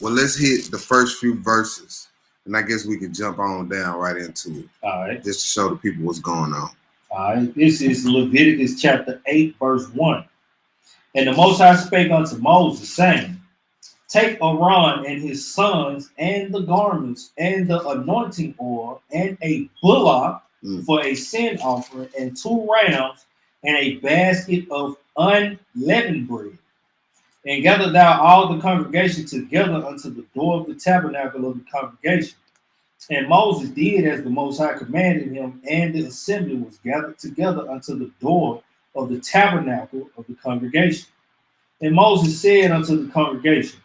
Well, let's hit the first few verses, and I guess we can jump on down right into it. All right. Just to show the people what's going on. All right. This is Leviticus chapter 8, verse 1. And the Most High spake unto Moses, saying, take Aaron and his sons and the garments and the anointing oil and a bullock for a sin offering and 2 rams and a basket of unleavened bread. And gather thou all the congregation together unto the door of the tabernacle of the congregation. And Moses did as the Most High commanded him, and the assembly was gathered together unto the door of the tabernacle of the congregation. And Moses said unto the congregation,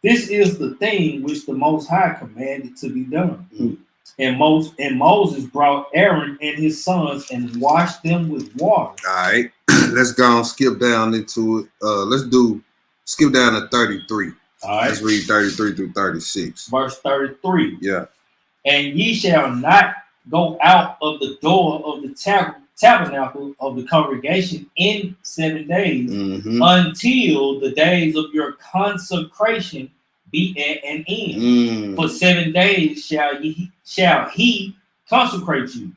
this is the thing which the Most High commanded to be done. And Moses brought Aaron and his sons and washed them with water. All right. Let's go and skip down into it. Skip down to 33. All right. Let's read 33 through 36. Verse 33. Yeah. And ye shall not go out of the door of the tabernacle of the congregation in 7 days until the days of your consecration be at an end. For 7 days shall he consecrate you,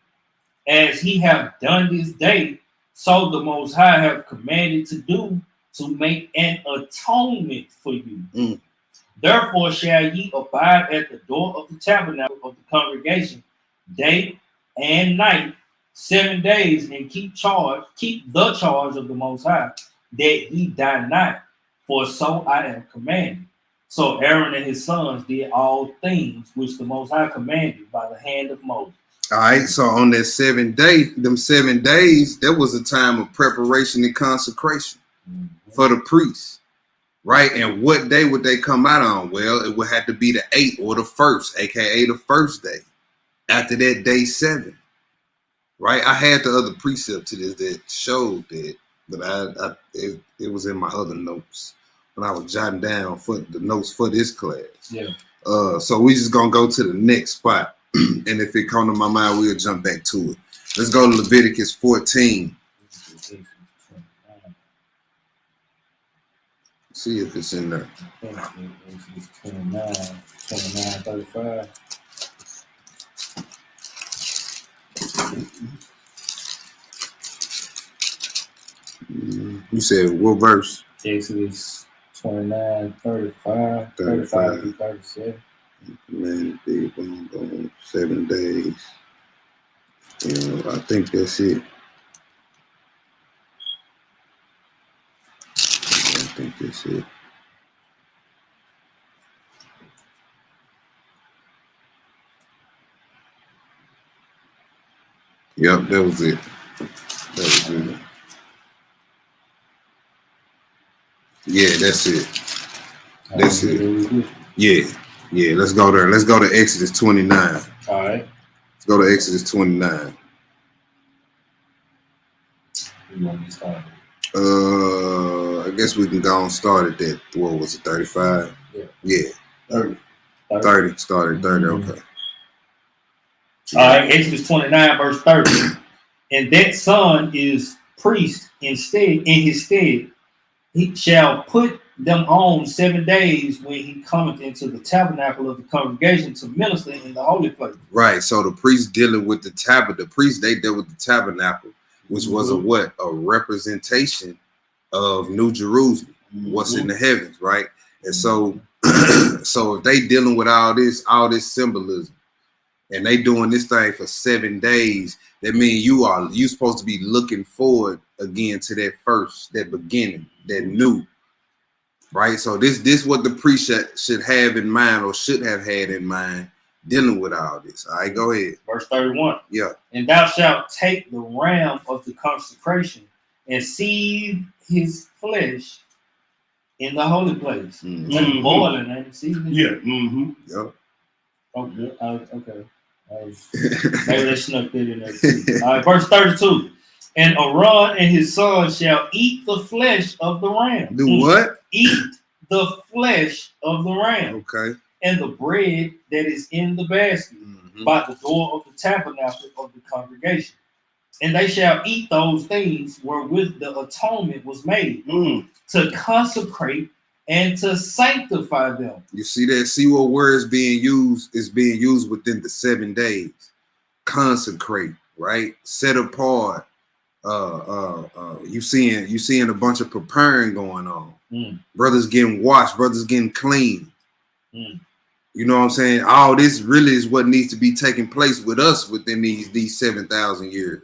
as he have done this day, so the Most High have commanded to do, to make an atonement for you. Therefore shall ye abide at the door of the tabernacle of the congregation day and night 7 days, and keep the charge of the Most High, that ye die not, for so I am commanded. So Aaron and his sons did all things which the Most High commanded by the hand of Moses. All right, so on that 7 days, there was a time of preparation and consecration for the priests, right? And what day would they come out on? Well, it would have to be the 8th or the 1st, aka the first day. After that, day 7, right? I had the other precept to this that showed that, but it was in my other notes when I was jotting down for the notes for this class. Yeah. So we just gonna go to the next spot, and if it come to my mind, we'll jump back to it. Let's go to Leviticus 14. See if it's in there. 29, 35. You said what verse? Exodus 29, 35 through 37. Man, 7 days. I think that's it. I think that's it. Yep, that was it. Yeah, that's it. That's it. Yeah. Let's go there. Let's go to Exodus 29. All right. Let's go to Exodus 29. You want me to start? I guess we can go and start at that. What was it? 35. Yeah. 30. Started 30. Okay. All right. Exodus 29, verse 30. And that son is priest in his stead, he shall put them on 7 days when he cometh into the tabernacle of the congregation to minister in the holy place. Right. So the priest dealing with the tabernacle, the priest they dealt with the tabernacle, which was a what? A representation of New Jerusalem, what's in the heavens, right? And so so if they dealing with all this symbolism, and they doing this thing for 7 days, that means you supposed to be looking forward again to that beginning, that new. Right, so this what the priest should have in mind, or should have had in mind, dealing with all this. All right, go ahead. Verse 31. Yeah. And thou shalt take the ram of the consecration and seethe his flesh in the holy place. Like boiling and seasoning. Yeah. Yep. Oh, good. Okay. Maybe they snuck that in there too. All right, verse 32. And Aaron and his sons shall eat the flesh of the ram. Do what? Eat the flesh of the ram. Okay. And the bread that is in the basket by the door of the tabernacle of the congregation. And they shall eat those things wherewith the atonement was made, to consecrate and to sanctify them. You see that? See what word is being used? Is being used within the 7 days. Consecrate, right? Set apart. You seeing a bunch of preparing going on. Brothers getting washed, brothers getting clean. You know what I'm saying? All this really is what needs to be taking place with us within these 7,000 years.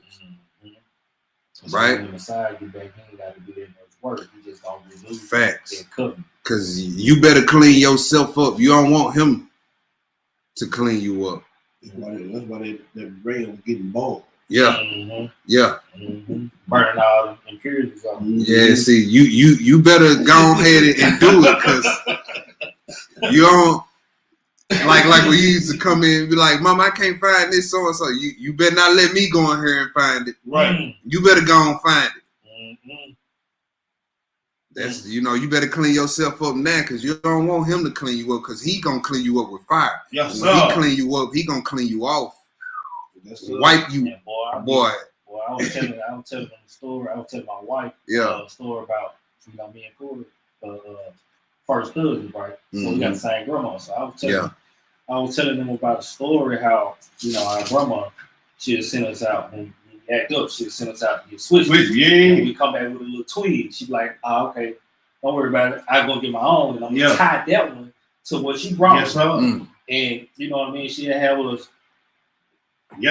Right? When the Messiah get back, he ain't got to do that much work. He just gonna remove Facts. and cover. Because you better clean yourself up. You don't want him to clean you up. That's why that bread was getting boiled. Yeah. Yeah. Burning all the impurities off. Yeah, see, you better go ahead and do it, because you don't like when you used to come in and be like, Mom, I can't find this so and so. You better not let me go in here and find it. Right. You better go and find it. That's you better clean yourself up now, because you don't want him to clean you up, because he gonna clean you up with fire. Yes, when sir. he clean you up, he gonna clean you off. That's Wipe you, Yeah, boy. I was telling them the story. I was telling my wife a story about me and Corey, first cousins, right? So we got the same grandma. So I was telling them about the story how our grandma, she'd send us out when we act up. She'd send us out to get switches. And we come back with a little twig. She'd be like, okay, don't worry about it. I go get my own, and I'm gonna tie that one to what she brought. Yes, sir. And you know what I mean? She'd have us.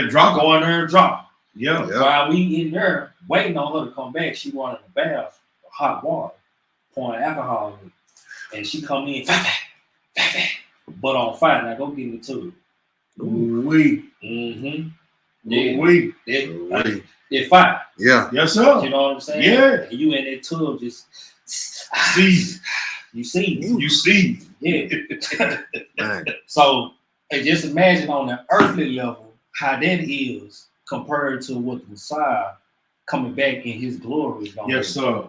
Drop. Go in there and drop. Yeah. While we in there waiting on her to come back, she wanted a bath of hot water, pouring alcohol in it. And she come in, but on fire. Now go get me to it. They're fire. Yeah. Yes, sir. You know what I'm saying? Yeah. And you in that tub just See. you see. You see. Yeah. Man. So just imagine on the earthly level how that is compared to what the Messiah coming back in his glory is going to be. Yes, sir.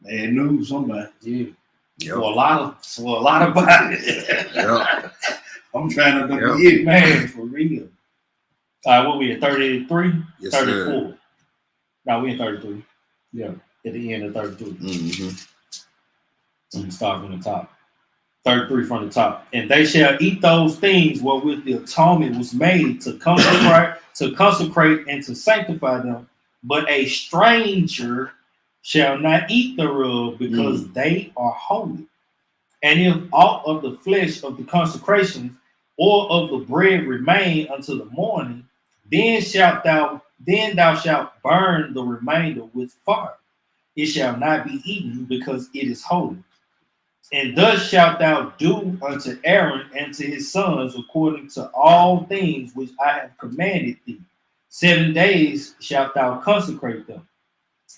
Bad news, somebody. Yeah. Yep. For a lot of bodies. Yep. I'm trying to do it. Man, for real. All right, what we at 33? Yes, 34. sir. No, we in 33. Yeah, at the end of 33. So we start from the top. 33 from the top. And they shall eat those things wherewith the atonement was made to consecrate and to sanctify them. But a stranger shall not eat thereof, because they are holy. And if aught of the flesh of the consecration or of the bread remain until the morning, then thou shalt burn the remainder with fire. It shall not be eaten, because it is holy. And thus shalt thou do unto Aaron and to his sons according to all things which I have commanded thee. 7 days shalt thou consecrate them.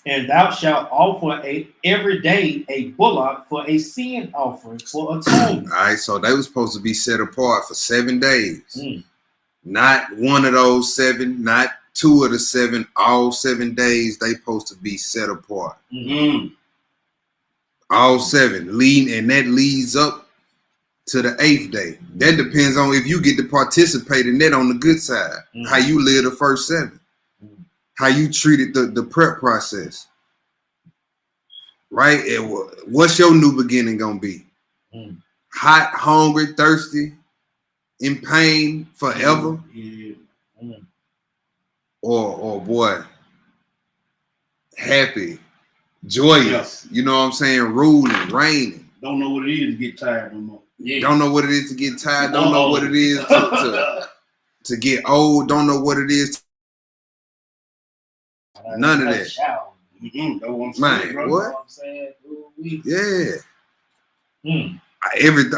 And thou shalt offer every day a bullock for a sin offering for atonement. All right, so they were supposed to be set apart for 7 days. Not one of those 7, not 2 of the 7. All 7 days they supposed to be set apart. All 7 and that leads up to the 8th day. That depends on if you get to participate in that on the good side. How you live the first 7. How you treated the prep process. right? What's your new beginning gonna be? Mm. Hot, hungry, thirsty, in pain forever, Yeah. Mm. or boy, happy, joyous. You know what I'm saying? Ruling, reigning. Don't know what it is to get tired no more. Yeah. Don't know what it is to get tired. Don't know what it is to get old. Don't know what it is. None of that. Mm-hmm. That's what I'm Man, saying, bro. what? You know what I'm saying? Ooh-wee. Yeah. Mm.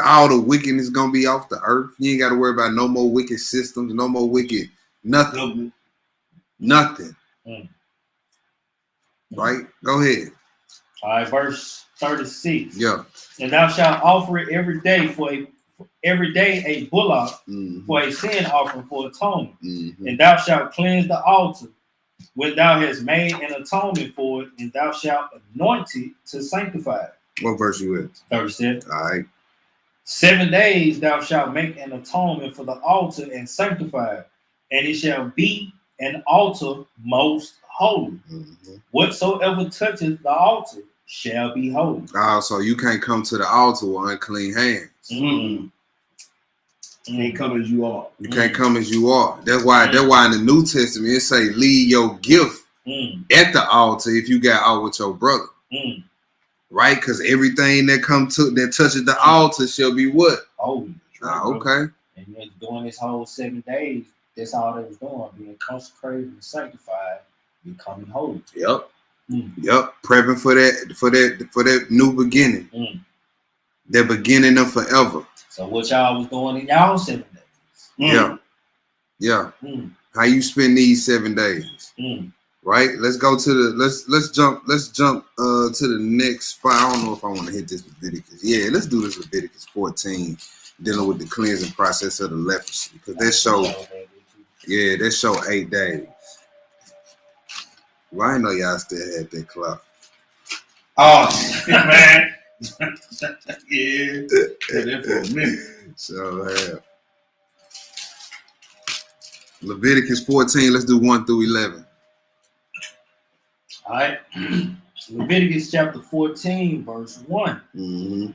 All the wickedness gonna be off the earth. You ain't got to worry about no more wicked systems, no more wicked nothing. Nothing. Mm. Right? Go ahead. All right, verse 36. Yeah. And thou shalt offer it every day a bullock Mm-hmm. for a sin offering for atonement. Mm-hmm. And thou shalt cleanse the altar when thou hast made an atonement for it, and thou shalt anoint it to sanctify it. What verse you at? 37. All right. 7 days thou shalt make an atonement for the altar and sanctify it, and it shall be an altar most holy. Mm-hmm. Whatsoever toucheth the altar shall be holy. So you can't come to the altar with unclean hands. Mm-hmm. Can't come as you are. You can't come as you are. That's why in the New Testament it say leave your gift at the altar if you got out with your brother. Right? Because everything that touches the altar shall be what? Holy. Okay. And then during this whole 7 days, that's all they was doing, being consecrated and sanctified, becoming holy. Yep. Yep. Prepping for that new beginning. The beginning of forever. So what y'all was doing in y'all 7 days? Yeah. Yeah. How you spend these 7 days? Right? Let's go to let's jump to the next spot. I don't know if I want to hit this Leviticus. Yeah, let's do this Leviticus 14, dealing with the cleansing process of the leprosy. Because that show 8 days. Well, I know y'all still had that clock. Oh man. Yeah. That for a minute. So Leviticus 14, let's do 1 through 11. All right. Leviticus chapter 14, verse 1. Mm-hmm.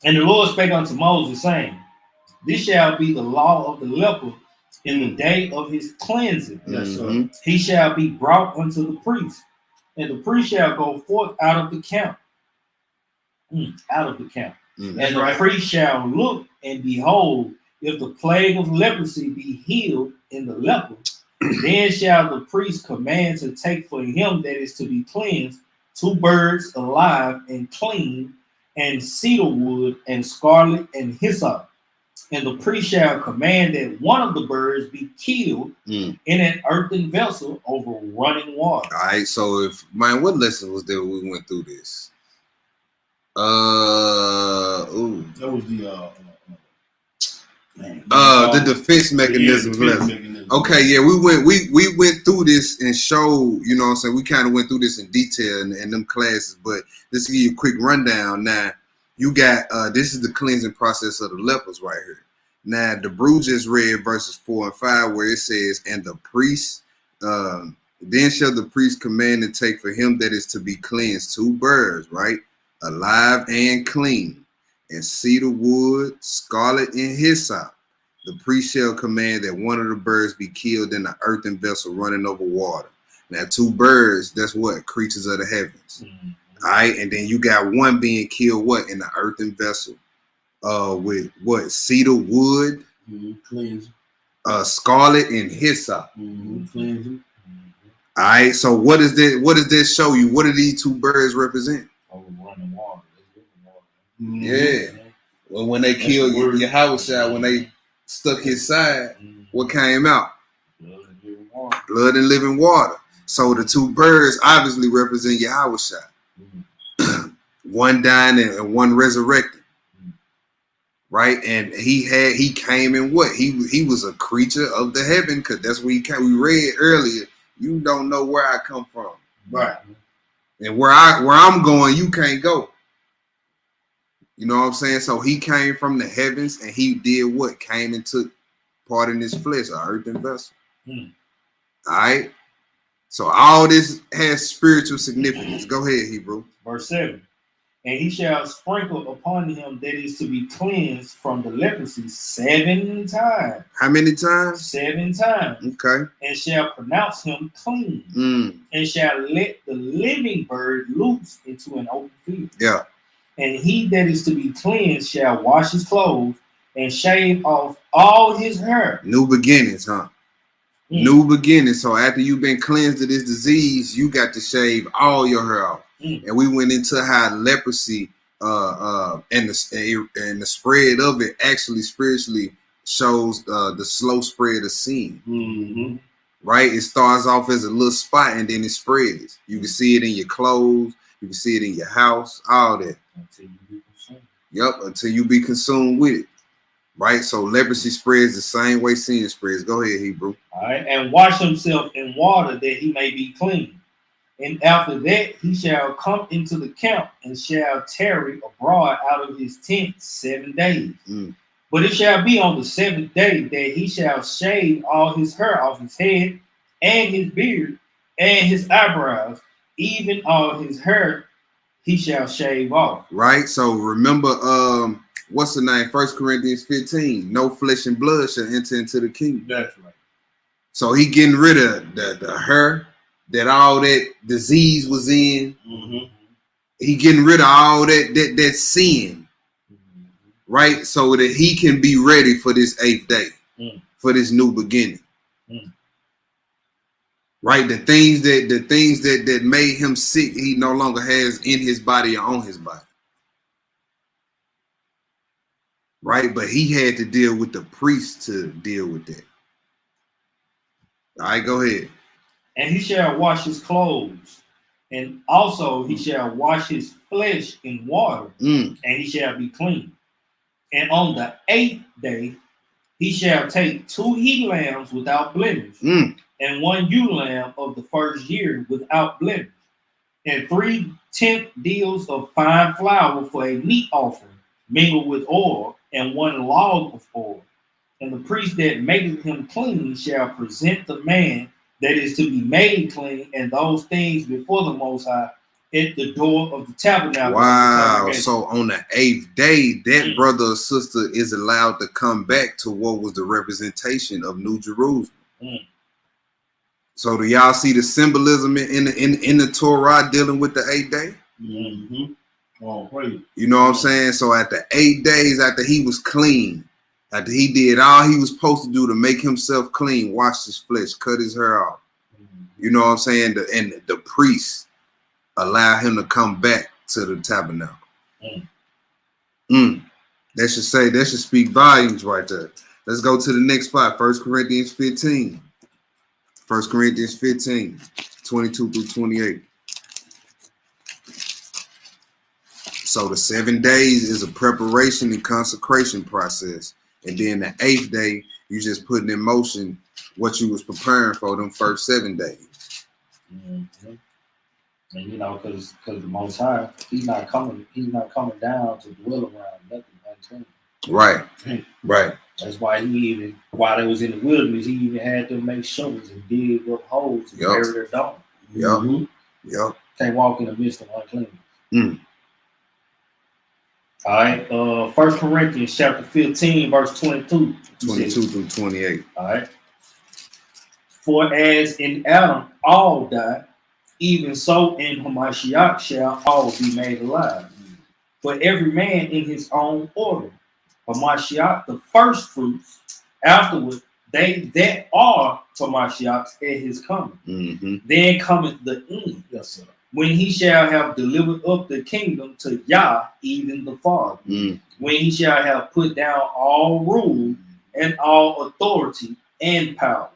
And the Lord spake unto Moses, saying, This shall be the law of the leper in the day of his cleansing. Yes, sir. He shall be brought unto the priest, and the priest shall go forth out of the camp. Out of the camp. And the priest shall look, and behold, if the plague of leprosy be healed in the leper, then shall the priest command to take for him that is to be cleansed 2 birds alive and clean, and cedar wood, and scarlet, and hyssop. And the priest shall command that one of the birds be killed in an earthen vessel over running water. All right, so what lesson was there when we went through this? That was the defense mechanisms lesson. Okay, yeah, we went through this and showed, you know what I'm saying, we kind of went through this in detail in them classes, but just to give you a quick rundown. Now, you got this is the cleansing process of the lepers right here. Now, the Brew just read verses 4 and 5 where it says, and the priest, then shall the priest command to take for him that is to be cleansed 2 birds, right? Alive and clean, and cedar wood, scarlet, and hyssop. The priest shall command that one of the birds be killed in an earthen vessel running over water. Now, 2 birds, that's what? Creatures of the heavens. All right, and then you got one being killed, what? In the earthen vessel. With what? Cedar wood, scarlet, and hyssop. cleansing. All right, so what does that show you? What do these 2 birds represent? Over running water. Yeah. Well, when they killed Yahushua, when they stuck his side, what came out? Blood and living water. So the 2 birds obviously represent Yahushua. One dying and one resurrected. Right? And he came in what? He was a creature of the heaven, because that's what we read earlier. You don't know where I come from. Right. And where I'm going, you can't go. You know what I'm saying? So he came from the heavens, and he did what? Came and took part in his flesh, an earthen vessel. All right. So all this has spiritual significance. Go ahead, Hebrew. Verse 7. And he shall sprinkle upon him that is to be cleansed from the leprosy 7 times. How many times? 7 times. Okay. And shall pronounce him clean. Mm. And shall let the living bird loose into an open field. Yeah. And he that is to be cleansed shall wash his clothes and shave off all his hair. New beginnings, huh? Mm. New beginnings. So after you've been cleansed of this disease, you got to shave all your hair off. Mm. And we went into how leprosy and the spread of it actually spiritually shows the slow spread of sin. Mm-hmm. Right? It starts off as a little spot and then it spreads. You can see it in your clothes, you can see it in your house, all that. Until you be consumed. Yep, until you be consumed with it. Right? So leprosy spreads the same way sin spreads. Go ahead, Hebrew. All right. And wash himself in water that he may be clean. And after that he shall come into the camp and shall tarry abroad out of his tent 7 days. Mm. But it shall be on the 7th day that he shall shave all his hair off his head and his beard and his eyebrows, even all his hair he shall shave off. Right? So remember, what's the name? 1 Corinthians 15. No flesh and blood shall enter into the kingdom. That's right. So he getting rid of the hair that all that disease was in. Mm-hmm. He getting rid of all that sin. Right? So that he can be ready for this 8th day. Mm. For this new beginning. Mm. Right? The things that made him sick, he no longer has in his body or on his body. Right? But he had to deal with the priest to deal with that. All right, go ahead. And he shall wash his clothes, and also he shall wash his flesh in water, Mm. and he shall be clean. And on the 8th day he shall take 2 he lambs without blemish, Mm. and 1 ewe lamb of the first year without blemish, and 3/10 deals of fine flour for a meat offering, mingled with oil, and 1 log of oil. And the priest that maketh him clean shall present the man that is to be made clean, and those things before the Most High at the door of the tabernacle. Wow. So on the 8th day, that brother or sister is allowed to come back to what was the representation of New Jerusalem. Mm. So do y'all see the symbolism in the Torah dealing with the 8th day? Mm-hmm. Oh, praise. You know what I'm saying? So after 8 days after he was clean, after he did all he was supposed to do to make himself clean, wash his flesh, cut his hair off. You know what I'm saying? And the priest allow him to come back to the tabernacle. That should speak volumes right there. Let's go to the next spot. 1 Corinthians 15. 1 Corinthians 15, 22 through 28. So the 7 days is a preparation and consecration process. And then the 8th day, you just putting in motion what you was preparing for them first 7 days. Mm-hmm. And you know, because the Most High, he's not coming down to dwell around nothing unclean. Right. Right. That's why he even, while they was in the wilderness, he even had to make shovels and dig up holes and bury their dogs. Yep. Mm-hmm. Yep. Can't walk in the midst of uncleanness. Mm. All right. 1 Corinthians chapter 15, verse 22. 22 through 28. All right. For as in Adam all die, even so in Hamashiach shall all be made alive. But every man in his own order. Hamashiach the first fruits, afterward they that are Hamashiach's at his coming. Mm-hmm. Then cometh the end. Yes, sir. When he shall have delivered up the kingdom to Yah, even the Father. Mm. When he shall have put down all rule and all authority and power.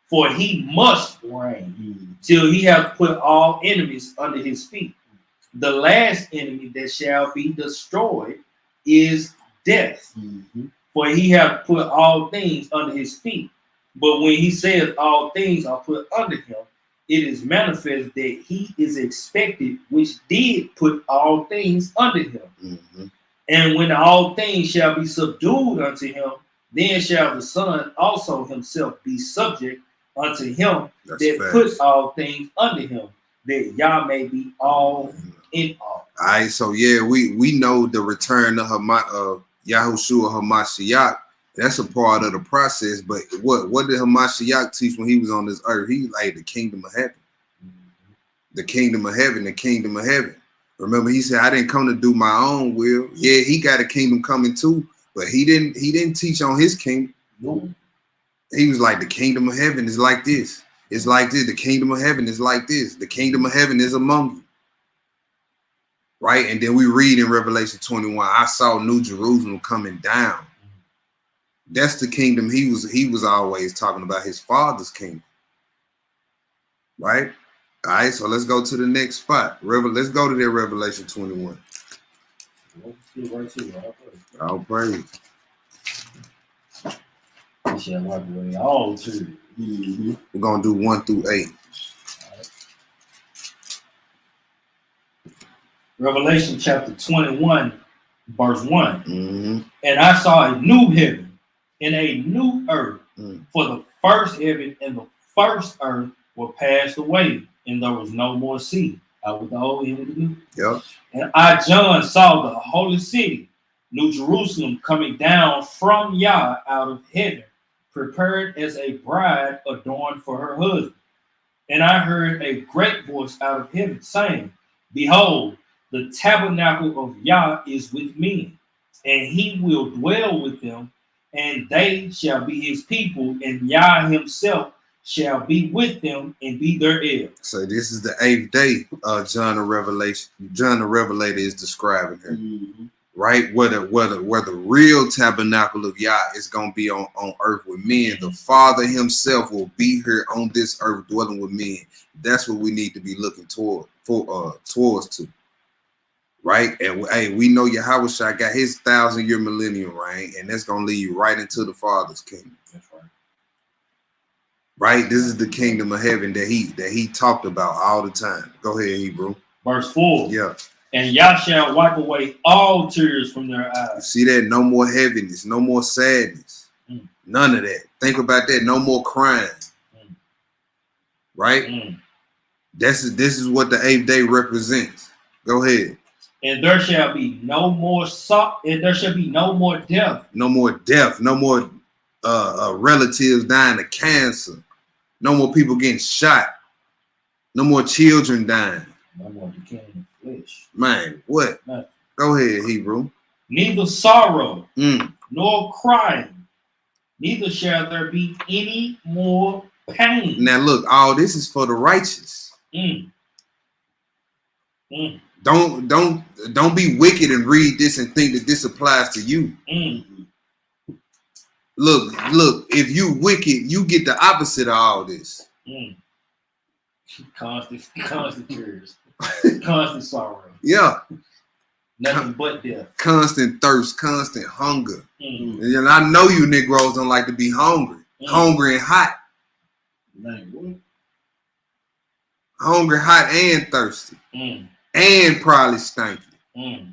For he must reign till he hath put all enemies under his feet. The last enemy that shall be destroyed is death. Mm-hmm. For he hath put all things under his feet. But when he saith all things are put under him, it is manifest that he is expected, which did put all things under him. Mm-hmm. And when all things shall be subdued unto him, then shall the Son also himself be subject unto him That's that facts. puts all things under him, that Yah may be all in all. All right, so yeah, we know the return of Yahushua Hamashiach. That's a part of the process. But what did Hamashiach teach when he was on this earth? He like the kingdom of heaven, the kingdom of heaven, the kingdom of heaven. Remember, he said, "I didn't come to do my own will." Yeah, he got a kingdom coming too, but he didn't teach on his kingdom. No. He was like, the kingdom of heaven is like this. It's like this. The kingdom of heaven is like this. The kingdom of heaven is among you. Right? And then we read in Revelation 21, I saw New Jerusalem coming down. That's the kingdom he was always talking about, his father's kingdom. Right? All right, so let's go to the next spot. Let's go to that Revelation 21. All praise. He shall wipe away all tears. We're going to do 1 through 8. Revelation chapter 21, verse 1. Mm-hmm. And I saw a new heaven and a new earth, Mm. for the first heaven and the first earth were passed away, and there was no more sea. Out with the old, in with the new. Yep. And I, John, saw the holy city, New Jerusalem, coming down from Yah out of heaven, prepared as a bride adorned for her husband. And I heard a great voice out of heaven saying, Behold, the tabernacle of Yah is with men, and he will dwell with them, and they shall be his people, and Yah himself shall be with them and be their heir. So this is the 8th day John the Revelator is describing here. Mm-hmm. Right? Where the real tabernacle of Yah is going to be on earth with men. The Father himself will be here on this earth dwelling with men. That's what we need to be looking towards to. Right? And hey, we know Yahushua got his 1,000-year millennium reign, and that's going to lead you right into the Father's kingdom. That's right. Right? This is the kingdom of heaven that he talked about all the time. Go ahead, Hebrew. Verse 4. Yeah. And Yah shall wipe away all tears from their You eyes. see that? No more heaviness, no more sadness. Mm. None of that. Think about that. No more crying. Mm. Right? Mm. This is what the 8th day represents. Go ahead. And there shall be no more and there shall be no more death. No more death. No more relatives dying of cancer. No more people getting shot. No more children dying. No more decaying flesh. Man, what? Nothing. Go ahead, Hebrew. Neither sorrow Mm. nor crying, neither shall there be any more pain. Now look, all this is for the righteous. Mm. Mm. Don't be wicked and read this and think that this applies to you. Mm. Look, if you wicked, you get the opposite of all this. Mm. Constant tears, constant sorrow, Yeah. nothing but death. Constant thirst, constant hunger. Mm. And I know you Negroes don't like to be hungry. Mm. Hungry and hot. Man, what? Hungry, hot, and thirsty. Mm. And probably stanky. Mm.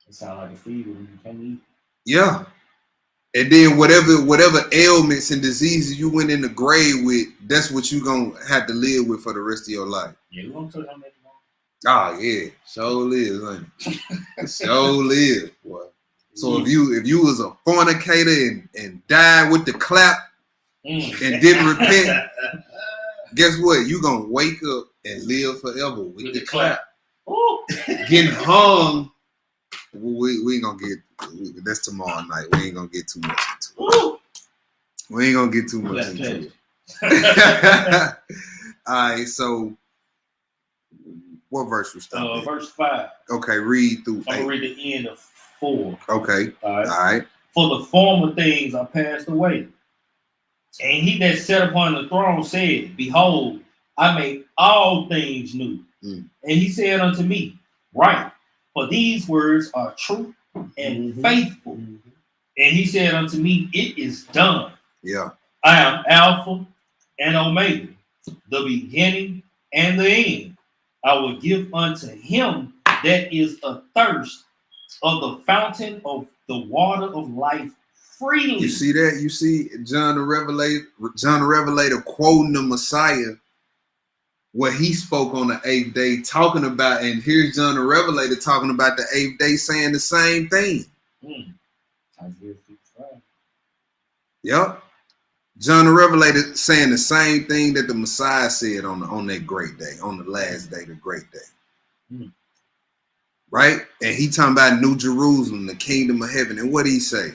It sounds like a fever when you can't eat. Yeah. And then whatever ailments and diseases you went in the grave with, that's what you're going to have to live with for the rest of your life. Yeah, we're going to touch on that tomorrow. Oh, yeah. Sure live, ain't it? Sure live, boy. So if you was a fornicator and died with the clap and didn't repent, guess what? You going to wake up and live forever with the clap. Ooh. Getting hung, we ain't going to get, that's tomorrow night. We ain't going to get too much into it. Ooh. We ain't going to get too much Let's into change it. All right, so what verse we start at? Verse 5. Okay, read through I'm 8. going to read the end of 4. Okay, All all right. right. For the former things are passed away. And he that sat upon the throne said, Behold, I make all things new. Mm. And he said unto me, Write, for these words are true and faithful. And he said unto me, It is done. Yeah. I am Alpha and Omega, the beginning and the end. I will give unto him that is athirst of the fountain of the water of life freely. You see that? You see John the Revelator quoting the Messiah, what he spoke on the 8th day, talking about, and here's John the Revelator talking about the 8th day, saying the same thing. Isaiah 55. Yep. John the Revelator saying the same thing that the Messiah said on that great day, on the last day, the great day. Right? And he talking about New Jerusalem, the kingdom of heaven. And what did he say?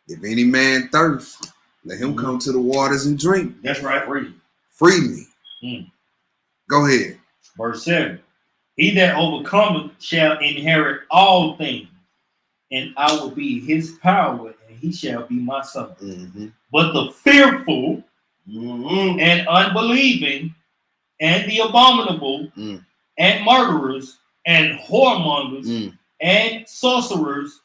If any man thirst, let him come to the waters and drink. That's right. Freely. Freely. Go ahead. Verse 7. He that overcometh shall inherit all things, and I will be his power, and he shall be my son. But the fearful and unbelieving and the abominable and murderers and whoremongers and sorcerers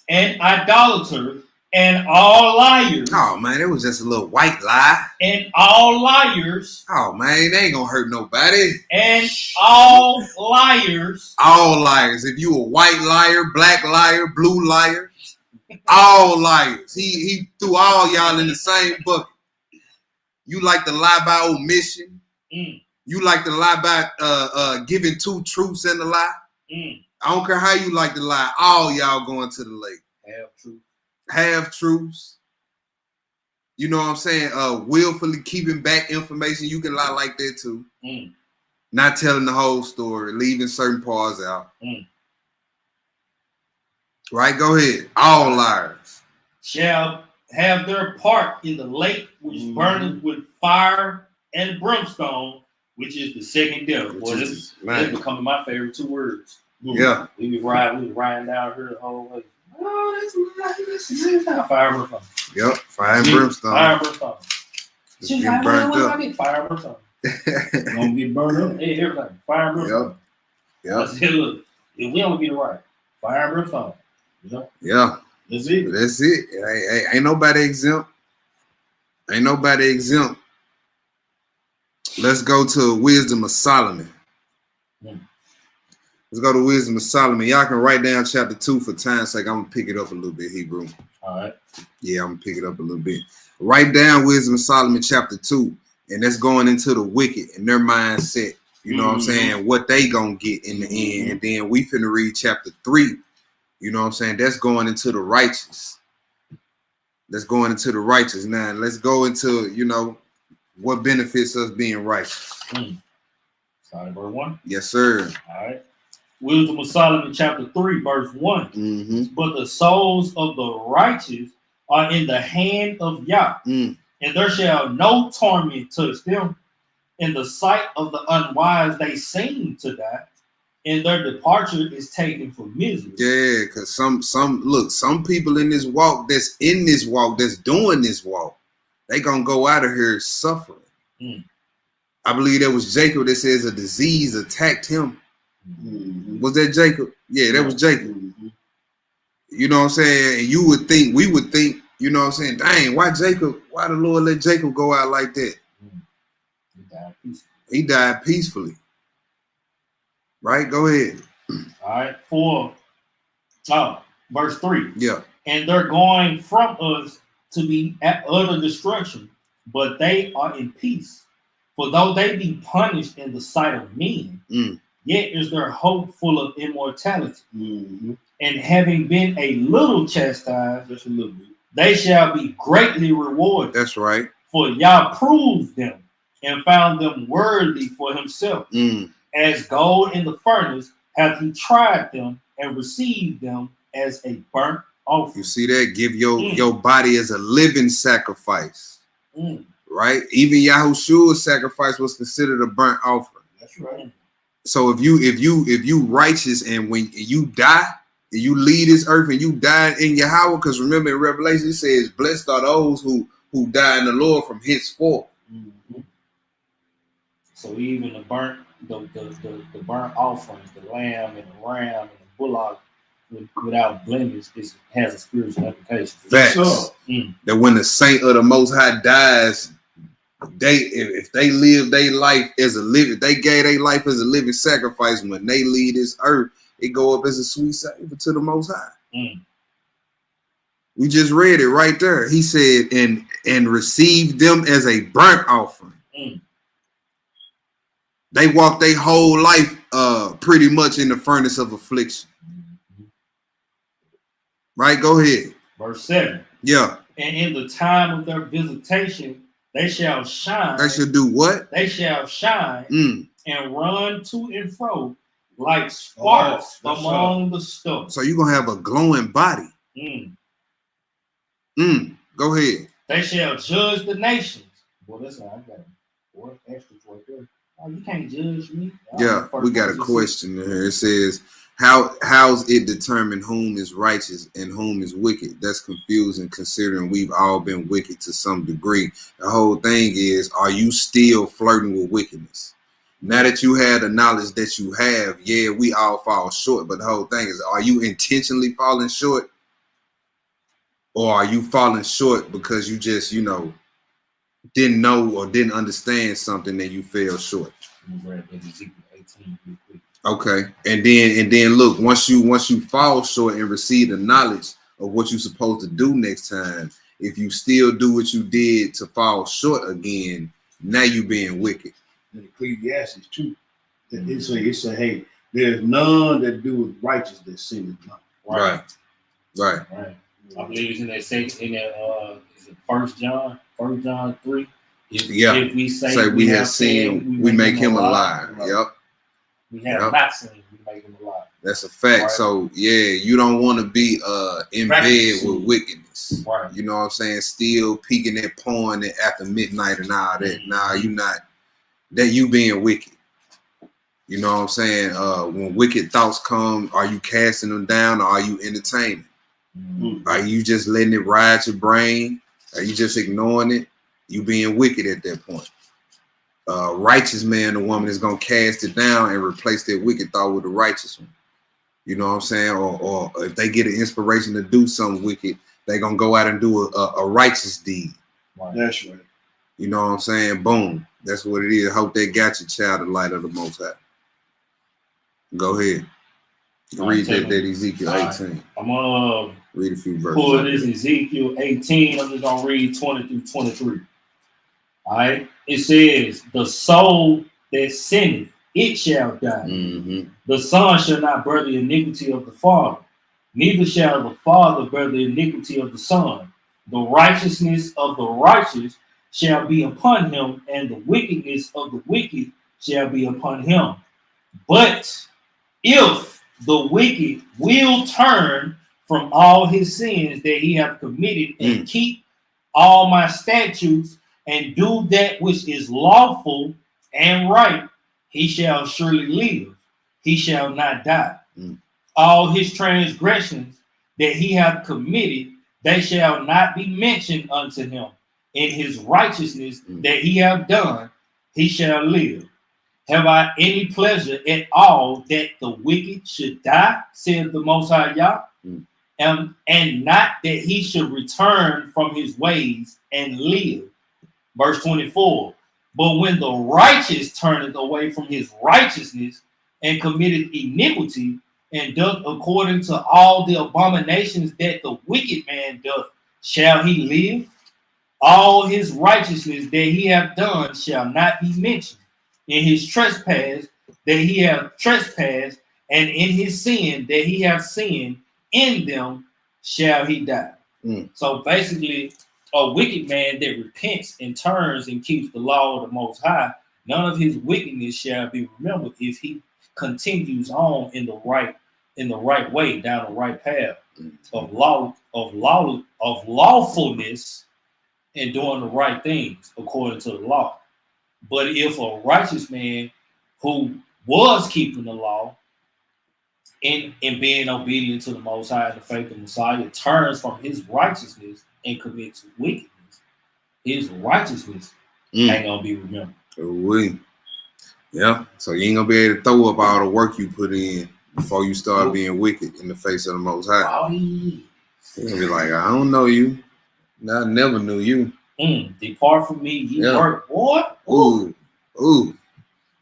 and idolaters and all liars. Oh man, it was just a little white lie. And all liars. Oh man, they ain't gonna hurt nobody. And all liars. All liars. If you a white liar, black liar, blue liar, all liars. He threw all y'all in the same bucket. You like to lie by omission. You like to lie by giving two truths and a lie. I don't care how you like to lie. All y'all going to the lake. Half truths. You know what I'm saying? Willfully keeping back information. You can lie like that too. Not telling the whole story, leaving certain parts out. Right? Go ahead. All liars shall have their part in the lake which burneth with fire and brimstone, which is the second death. Boy, this becoming my favorite 2 words. Yeah. We be riding down here the whole way. Oh, that's not fire and brimstone. Yep, fire and brimstone. Fire and brimstone. She's getting burnt up. Fire and brimstone. Gonna get burned up. Hey, everything. Fire and brimstone. Yep. I said, look, if we don't get it right, fire and brimstone. You know? Yeah. That's it. That's it. Ain't nobody exempt. Ain't nobody exempt. Let's go to Wisdom of Solomon. Let's go to Wisdom of Solomon. Y'all can write down chapter 2 for time's sake. I'm going to pick it up a little bit, Hebrew. All right. Yeah, I'm going to pick it up a little bit. Write down Wisdom of Solomon chapter 2. And that's going into the wicked and their mindset. You know what I'm saying? What they going to get in the end. And then we finna read chapter 3. You know what I'm saying? That's going into the righteous. That's going into the righteous. Now, let's go into, you know, what benefits us being righteous. Sorry, verse 1. Yes, sir. All right. Wisdom of Solomon, chapter 3, verse 1. But the souls of the righteous are in the hand of Yah, and there shall no torment touch them. In the sight of the unwise, they seem to die, and their departure is taken for misery. Yeah, because some people in this walk, that's doing this walk, they gonna go out of here suffering. I believe that was Jacob that says a disease attacked him. Was that Jacob? Yeah, that was Jacob. You know what I'm saying? And we would think, you know what I'm saying? Dang, why the Lord let Jacob go out like that? He died peacefully. Right? Go ahead. All right. Verse 3. Yeah. And they're going from us to be at utter destruction, but they are in peace. For though they be punished in the sight of men, yet is their hope full of immortality. And having been a little chastised, just a little bit, they shall be greatly rewarded. That's right. For Yah proved them and found them worthy for himself. As gold in the furnace hath he tried them and received them as a burnt offering. You see that? Give your body as a living sacrifice. Right? Even Yahushua's sacrifice was considered a burnt offering. That's right. So if you righteous, and when you die, and you leave this earth and you die in Yahweh, because remember in Revelation it says, blessed are those who die in the Lord from henceforth. So even the burnt offerings, the lamb and the ram and the bullock without blemish has a spiritual implication. Facts. That when the saint of the Most High dies, if they live their life as they gave their life as a living sacrifice, when they leave this earth, it go up as a sweet savor to the Most High. We just read it right there. He said, and received them as a burnt offering. They walked their whole life pretty much in the furnace of affliction. Right? Go ahead. Verse 7. Yeah. And in the time of their visitation, they shall shine. They should do what? They shall shine and run to and fro like sparks among the stuff. So you're going to have a glowing body. Go ahead. They shall judge the nations. Boy, that's how I got it. Boy, extra right there. Oh, you can't judge me. Yeah, we got a question here. It says, how's it determined whom is righteous and whom is wicked? That's confusing considering we've all been wicked to some degree. The whole thing is, are you still flirting with wickedness? Now that you have the knowledge that you have, yeah, we all fall short. But the whole thing is, are you intentionally falling short? Or are you falling short because you just, didn't know or didn't understand something that you fell short? Okay, and then look, once you fall short and receive the knowledge of what you're supposed to do next time, if you still do what you did to fall short again, now you being wicked. In Ecclesiastes 2, it say, hey, there's none that do with righteous that sin not. Right. I believe it's in that second, is it 1 John 3. If we say we have sinned, we make him alive. Yep. We have not sinned, we make him alive. That's a fact. Right. So you don't want to be in bed with wickedness. Right. You know what I'm saying? Still peeking at porn after midnight and all that. Nah, you not. That you being wicked. You know what I'm saying? When wicked thoughts come, are you casting them down or are you entertaining? Are you just letting it ride your brain? Are you just ignoring it? You being wicked at that point. Righteous man, the woman is gonna cast it down and replace that wicked thought with a righteous one. You know what I'm saying? Or if they get an inspiration to do something wicked, they're gonna go out and do a righteous deed. Right. That's right. You know what I'm saying? Boom. That's what it is. Hope they got your child, the light of the Most High. Go ahead. Read that Ezekiel 18. I'm gonna read a few verses. Pull this Ezekiel 18. I'm just gonna read 20 through 23. All right. It says, the soul that sinneth, it shall die. The son shall not bear the iniquity of the father, neither shall the father bear the iniquity of the son. The righteousness of the righteous shall be upon him, and the wickedness of the wicked shall be upon him. But if the wicked will turn from all his sins that he hath committed and keep all my statutes and do that which is lawful and right, he shall surely live. He shall not die. All his transgressions that he hath committed, they shall not be mentioned unto him. In his righteousness that he hath done, he shall live. Have I any pleasure at all that the wicked should die, said the Most High Yah, and not that he should return from his ways and live? Verse 24. But when the righteous turneth away from his righteousness and committeth iniquity, and doth according to all the abominations that the wicked man doth, shall he live? All his righteousness that he hath done shall not be mentioned. In his trespass that he hath trespassed, and in his sin that he hath sinned, in them shall he die. So basically, a wicked man that repents and turns and keeps the law of the Most High, none of his wickedness shall be remembered if he continues on in the right way, down the right path of lawfulness and doing the right things according to the law. But if a righteous man who was keeping the law and being obedient to the Most High and the faith of Messiah turns from his righteousness and commits wickedness, his righteousness ain't gonna be remembered. Yeah, so you ain't gonna be able to throw up all the work you put in before you start being wicked in the face of the Most High. You're gonna be like, I don't know you. I never knew you. Depart from me, ye work, boy. Ooh.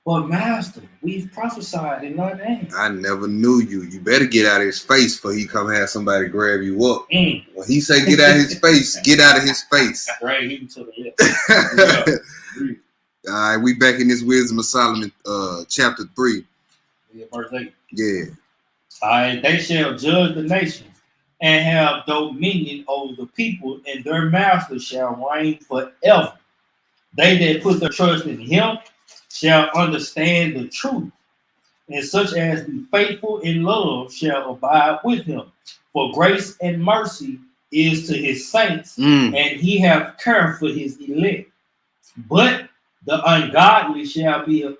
Boy, But master, we've prophesied in thy name. I never knew you. You better get out of his face before he come have somebody grab you up. When he say get out of his face, get out of his face. Drag him to the left. All right, we back in this Wisdom of Solomon, chapter 3. Yeah, verse 8. Yeah. All right, they shall judge the nations and have dominion over the people, and their master shall reign forever. They that put their trust in him shall understand the truth, and such as be faithful in love shall abide with him. For grace and mercy is to his saints, and he hath care for his elect. But the ungodly shall be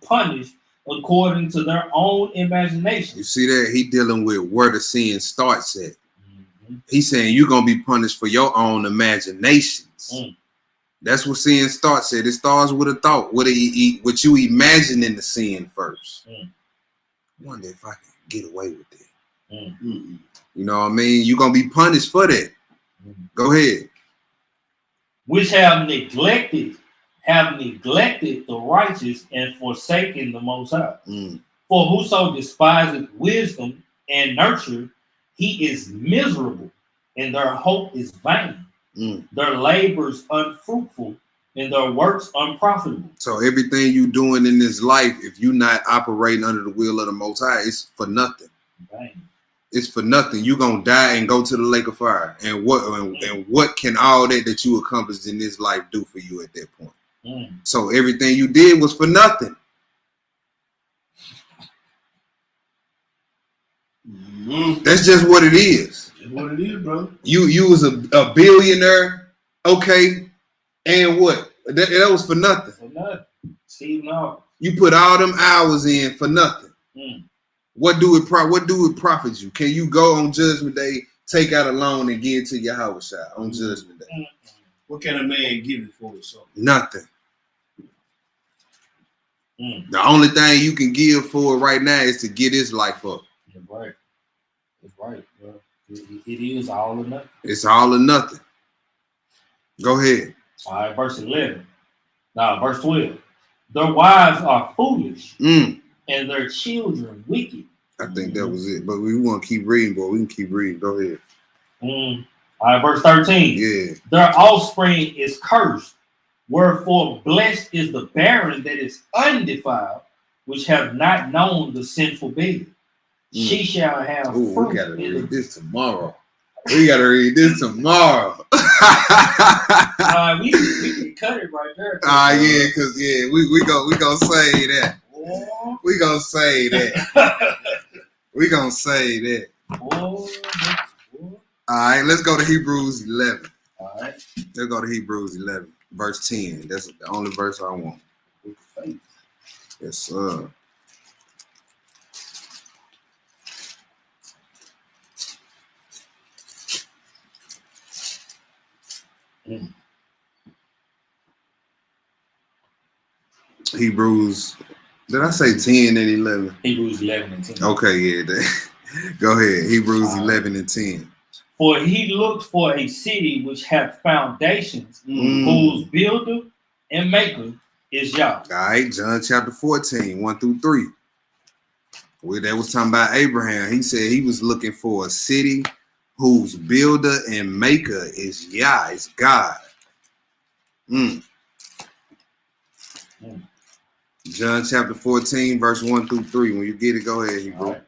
punished according to their own imagination. You see that? He dealing with where the sin starts at. He's saying you're going to be punished for your own imaginations. That's what sin starts at. It starts with a thought. What you imagine in the sin first. I wonder if I can get away with it. You know what I mean? You're going to be punished for that. Go ahead. Which have neglected the righteous and forsaken the Most High. For whoso despiseth wisdom and nurture, he is miserable, and their hope is vain. Their labors unfruitful, and their works unprofitable. So everything you doing in this life, if you're not operating under the will of the Most High, it's for nothing. Vain. It's for nothing. You're gonna die and go to the lake of fire. And what can all that you accomplished in this life do for you at that point? So everything you did was for nothing. That's just what it is. That's what it is, brother. You was a billionaire, okay, and what? That was for nothing. For nothing. See, no. You put all them hours in for nothing. What do it profit you? Can you go on Judgment Day, take out a loan, and get into your house on Judgment Day? What can a man give it for himself? Nothing. The only thing you can give for it right now is to get his life up. That's right. That's right, bro. It is all or nothing. It's all or nothing. Go ahead. All right, verse 11. Now, verse 12. Their wives are foolish, and their children wicked. I think that was it. But we want to keep reading, boy. We can keep reading. Go ahead. All right, verse 13. Yeah. Their offspring is cursed, wherefore blessed is the barren that is undefiled, which have not known the sinful bed. She shall have fruit. We gotta read this tomorrow. We gotta read this tomorrow. We can cut it right there. Yeah, cause we gonna say that. We gonna say that. We gonna say that. All right, let's go to Hebrews 11. All right. Let's go to Hebrews 11, verse 10. That's the only verse I want. Yes, sir. Hebrews, did I say 10 and 11? Hebrews 11 and 10. Okay, yeah. Go ahead. Hebrews 11 and 10. For he looked for a city which hath foundations, whose builder and maker is Yah. All right, John chapter 14, 1 through 3. That was talking about Abraham. He said he was looking for a city whose builder and maker is Yah, is God. John chapter 14, verse 1 through 3. When you get it, go ahead, Hebrew. Right.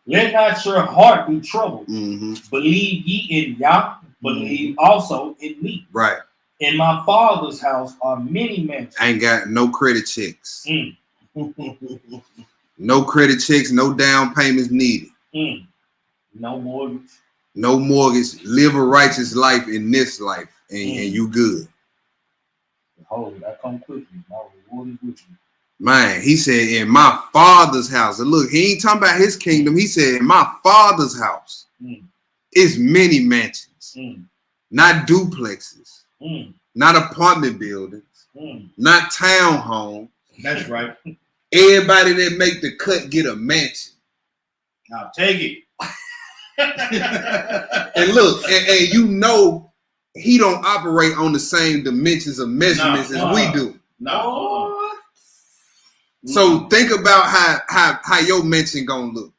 Let not your heart be troubled. Believe ye in Yah, believe also in me. Right. In my Father's house are many mansions. I ain't got no credit checks. No credit checks, no down payments needed. No mortgage. No mortgage. Live a righteous life in this life, and you good. Behold, I come quickly. My reward is with you. Man, he said, in my Father's house. And look, he ain't talking about his kingdom. He said, in my Father's house, it's many mansions, not duplexes, not apartment buildings, not townhomes. That's right. Everybody that make the cut get a mansion. Now take it. And look, and you know, he don't operate on the same dimensions of measurements as we do. No. So think about how your mansion gonna look.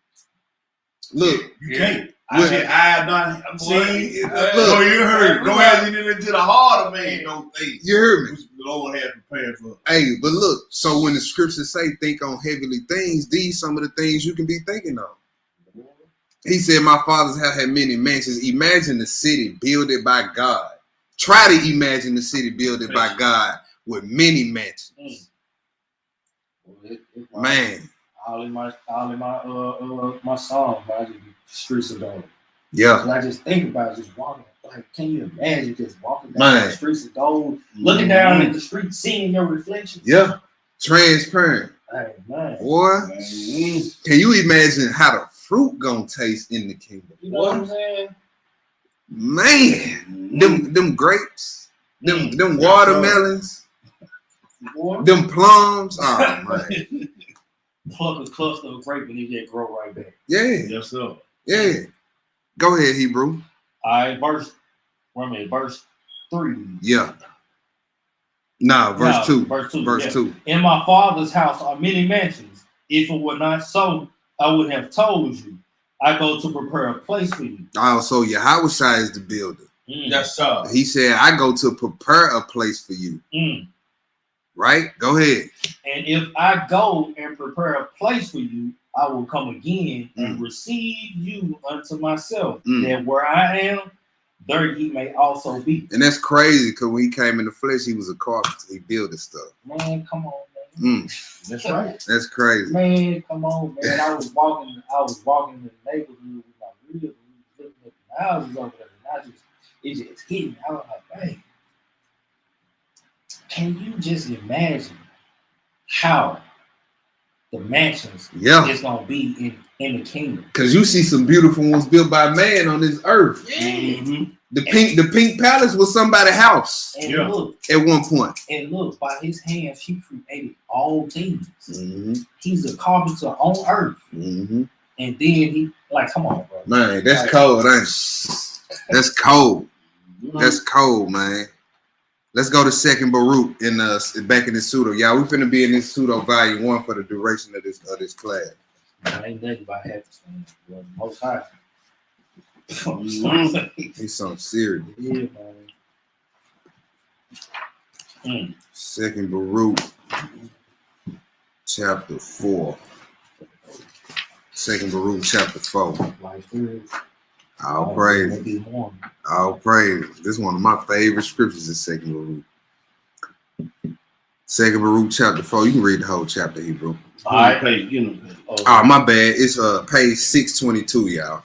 Look, You can't. Look. I done seen. Look. No, you heard. No asking into the heart of man. No things. You heard me. The Lord had prepared for. Hey, but look, so when the scriptures say think on heavenly things, these some of the things you can be thinking of. He said, my fathers have had many mansions. Imagine the city builded by God. Try to imagine the city builded by God with many mansions. Man. All in my my song, I just be streets of gold. Yeah. And I just think about just walking. Like, can you imagine just walking down Man. the streets of gold, looking down at the street, seeing your reflection? Yeah. Transparent. Hey, man. Boy, can you imagine how the fruit gonna taste in the kingdom? You know what I'm saying? Man, them grapes, them watermelons, Boy, them plums. Oh man. pluck a cluster of grape and it just grow right back. Yeah. Yes, sir. Yeah. Go ahead, Hebrew. All right, verse 3. Yeah. Nah, verse 2. Verse 2. Verse yeah. 2. In my father's house are many mansions. If it were not so, I would have told you. I go to prepare a place for you. Oh, so Yahushua is the builder. Yes, sir. He said, I go to prepare a place for you. Right? Go ahead. And if I go and prepare a place for you, I will come again and receive you unto myself, that where I am, there ye may also be. And that's crazy because when he came in the flesh, he was a carpenter. He built this stuff. Man, come on, man. That's right. That's crazy. Man, come on, man. I was walking in the neighborhood with my real looking at the houses over there, and it just hit me. I was like, hey, can you just imagine how the mansions is gonna be in the kingdom? Because you see some beautiful ones built by man on this earth. The pink palace was somebody's house And look, at one point. and look, by his hands he created all things. He's a carpenter on earth. And then he, like, come on, bro. Man, that's Like, cold, ain't it? That's cold. That's cold, man. Let's go to Second Baruch back in the pseudo. Y'all, we finna be in this pseudo volume 1 for the duration of this class. Man, ain't nothing about half the thing. Well, most high. He's something serious. Yeah, man. Second Baruch, chapter 4. Second Baruch, chapter 4. All praise. All praise. This is one of my favorite scriptures in Second Baruch. Second Baruch, chapter 4. You can read the whole chapter, Hebrew. All right. Oh, my bad. It's page 622, y'all.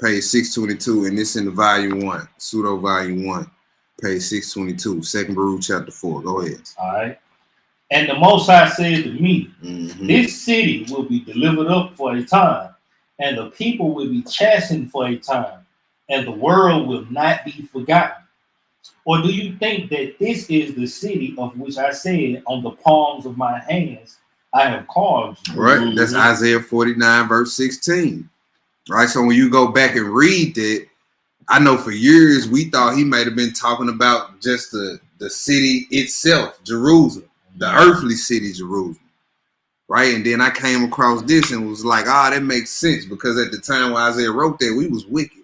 Page 622, and it's in the volume 1, pseudo volume 1, page 622, Second Baruch, chapter 4. Go ahead. All right. And the Most High said to me, this city will be delivered up for a time, and the people will be chastened for a time, and the world will not be forgotten. Or do you think that this is the city of which I said, on the palms of my hands I have called you? Right. That's Isaiah 49, verse 16. Right. So when you go back and read that, I know for years we thought he might have been talking about just the city itself, Jerusalem, the earthly city, Jerusalem. Right. And then I came across this and was like, that makes sense, because at the time when Isaiah wrote that, we was wicked.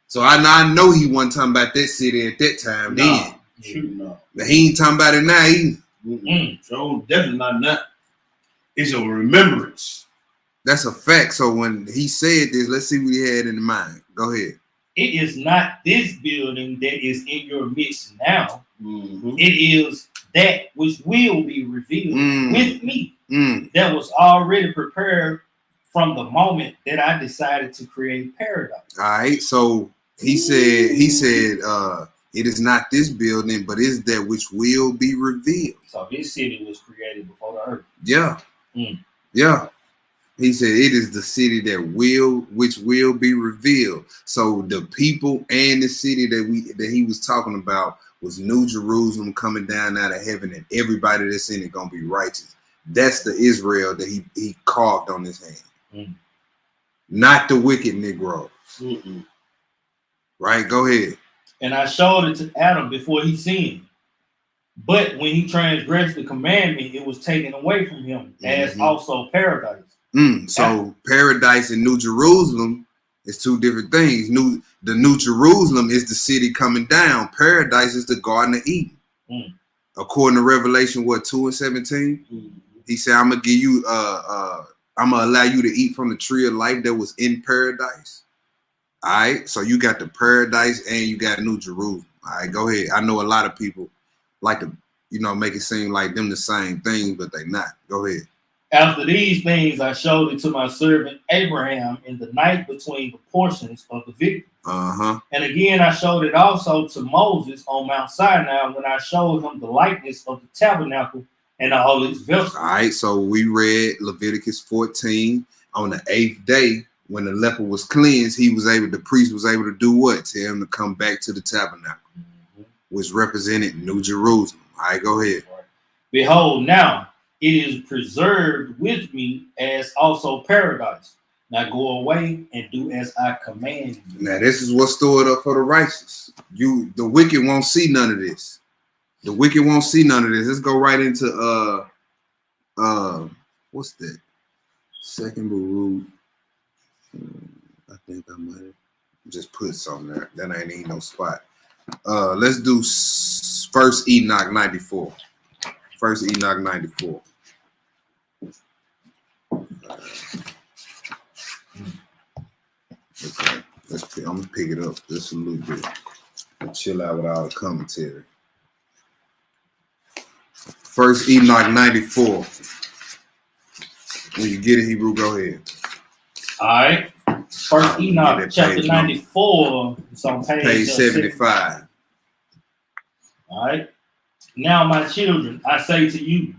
So I know he wasn't talking about that city at that time then. But he ain't talking about it now either. So definitely not that. It's a remembrance. That's a fact. So when he said this, let's see what he had in mind. Go ahead. It is not this building that is in your midst now. It is that which will be revealed with me. That was already prepared from the moment that I decided to create paradise. All right. So he said, it is not this building, but is that which will be revealed. So this city was created before the earth. Yeah. Yeah. He said it is the city which will be revealed. So the people and the city that he was talking about was New Jerusalem coming down out of heaven, and everybody that's in it gonna be righteous. That's the Israel that he carved on his hand. Not the wicked Negroes. Right? Go ahead. And I showed it to Adam before he sinned. But when he transgressed the commandment, it was taken away from him, as also paradise. So paradise and New Jerusalem is two different things. The New Jerusalem is the city coming down. Paradise is the Garden of Eden. According to Revelation, 2:17, he said, "I'm gonna give you, I'm gonna allow you to eat from the tree of life that was in paradise." All right, so you got the paradise and you got New Jerusalem. All right, go ahead. I know a lot of people like to, make it seem like them the same thing, but they not. Go ahead. After these things, I showed it to my servant Abraham in the night between the portions of the victory. And again, I showed it also to Moses on Mount Sinai when I showed him the likeness of the tabernacle and all its vessels. All right, so we read Leviticus 14 on the 8th day when the leper was cleansed. The priest was able to do what? Tell him to come back to the tabernacle, which represented New Jerusalem. All right, go ahead. Behold, now it is preserved with me as also paradise. Now go away and do as I command you. Now this is what's stored up for the righteous. The wicked won't see none of this. The wicked won't see none of this. Let's go right into what's that? Second Baruch. I think I might have just put something there. That ain't even no spot. Let's do First Enoch 94. First Enoch 94. Okay, I'm gonna pick it up just a little bit. Chill out with all the commentary. First Enoch 94. When you get it, Hebrew, go ahead. All right. First Enoch chapter 94. It's on page 75. All right. Now, my children, I say to you,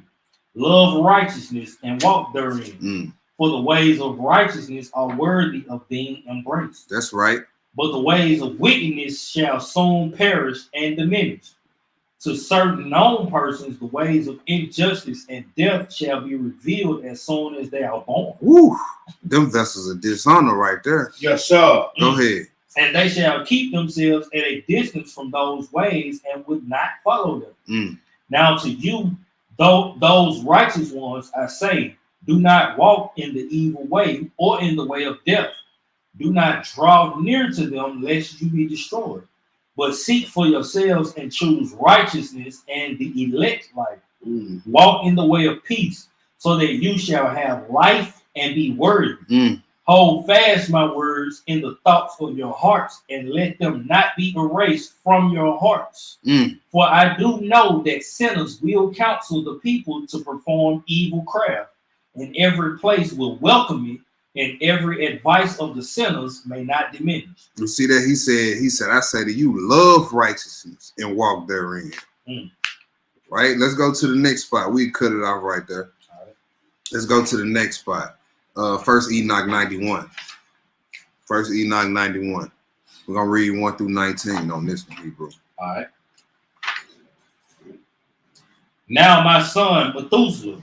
love righteousness and walk therein. For the ways of righteousness are worthy of being embraced. That's right. But the ways of wickedness shall soon perish and diminish. To certain known persons, the ways of injustice and death shall be revealed as soon as they are born. Woo! Them vessels of dishonor right there. Yes, sir. Go ahead. And they shall keep themselves at a distance from those ways and would not follow them. Now to you, those righteous ones, I say, do not walk in the evil way or in the way of death. Do not draw near to them lest you be destroyed. But seek for yourselves and choose righteousness and the elect life. Walk in the way of peace, so that you shall have life and be worthy. Hold fast my words in the thoughts of your hearts, and let them not be erased from your hearts. For I do know that sinners will counsel the people to perform evil craft, and every place will welcome it, and every advice of the sinners may not diminish. You see that? He said, I say to you, love righteousness and walk therein. Right? Let's go to the next spot. We cut it off right there. Let's go to the next spot. First Enoch 91. First Enoch 91. We're going to read 1 through 19 on this one, Hebrew. All right. Now, my son Methuselah,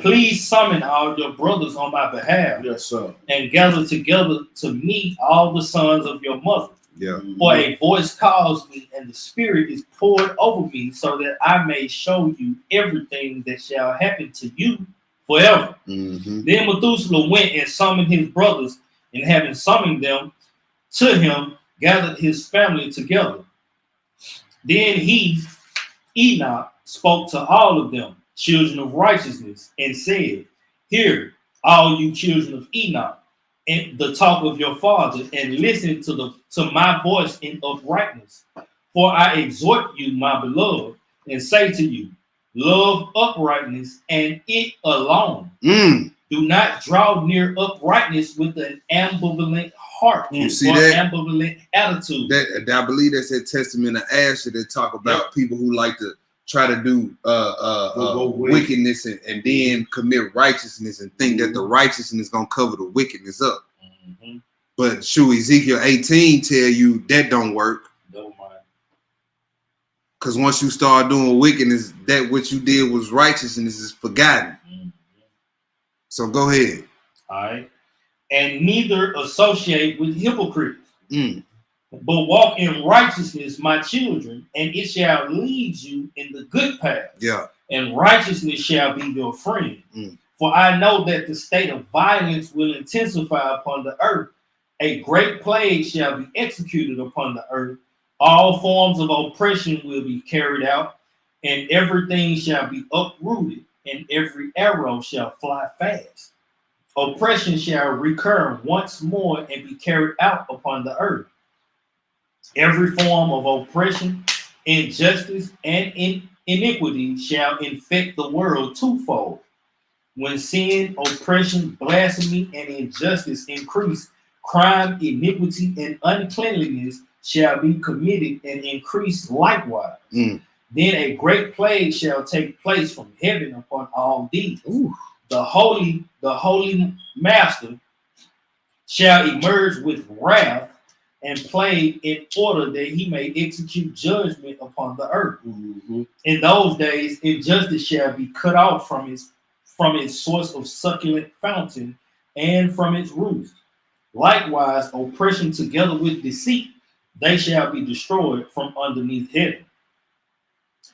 please summon all your brothers on my behalf. Yes, sir. And gather together to meet all the sons of your mother. Yeah. For a voice calls me, and the Spirit is poured over me, so that I may show you everything that shall happen to you forever. Then Methuselah went and summoned his brothers, and having summoned them to him, gathered his family together. Then he, Enoch, spoke to all of them, children of righteousness, and said, hear, all you children of Enoch, and the talk of your father, and listen to my voice in uprightness. For I exhort you, my beloved, and say to you, love uprightness and it alone. Do not draw near uprightness with an ambivalent heart. You see that? Ambivalent attitude. That I believe that's that Testament of Asher that talk about people who like to try to do wickedness and then commit righteousness and think that the righteousness is gonna cover the wickedness up. But Ezekiel 18 tell you that don't work. Because once you start doing wickedness, that what you did was righteousness is forgotten. So go ahead. All right. And neither associate with hypocrites, But walk in righteousness, my children, and it shall lead you in the good path. Yeah. And righteousness shall be your friend. Mm. For I know that the state of violence will intensify upon the earth. A great plague shall be executed upon the earth. All forms of oppression will be carried out, and everything shall be uprooted, and every arrow shall fly fast. Oppression shall recur once more and be carried out upon the earth. Every form of oppression, injustice, and iniquity shall infect the world twofold. When sin, oppression, blasphemy, and injustice increase, crime, iniquity, and uncleanliness shall be committed and increase likewise. Mm. Then a great plague shall take place from heaven upon all these. Ooh. The holy master shall emerge with wrath and plague in order that he may execute judgment upon the earth. Mm-hmm. In those days, injustice shall be cut off from its source of succulent fountain and from its roots. Likewise, oppression together with deceit, they shall be destroyed from underneath heaven.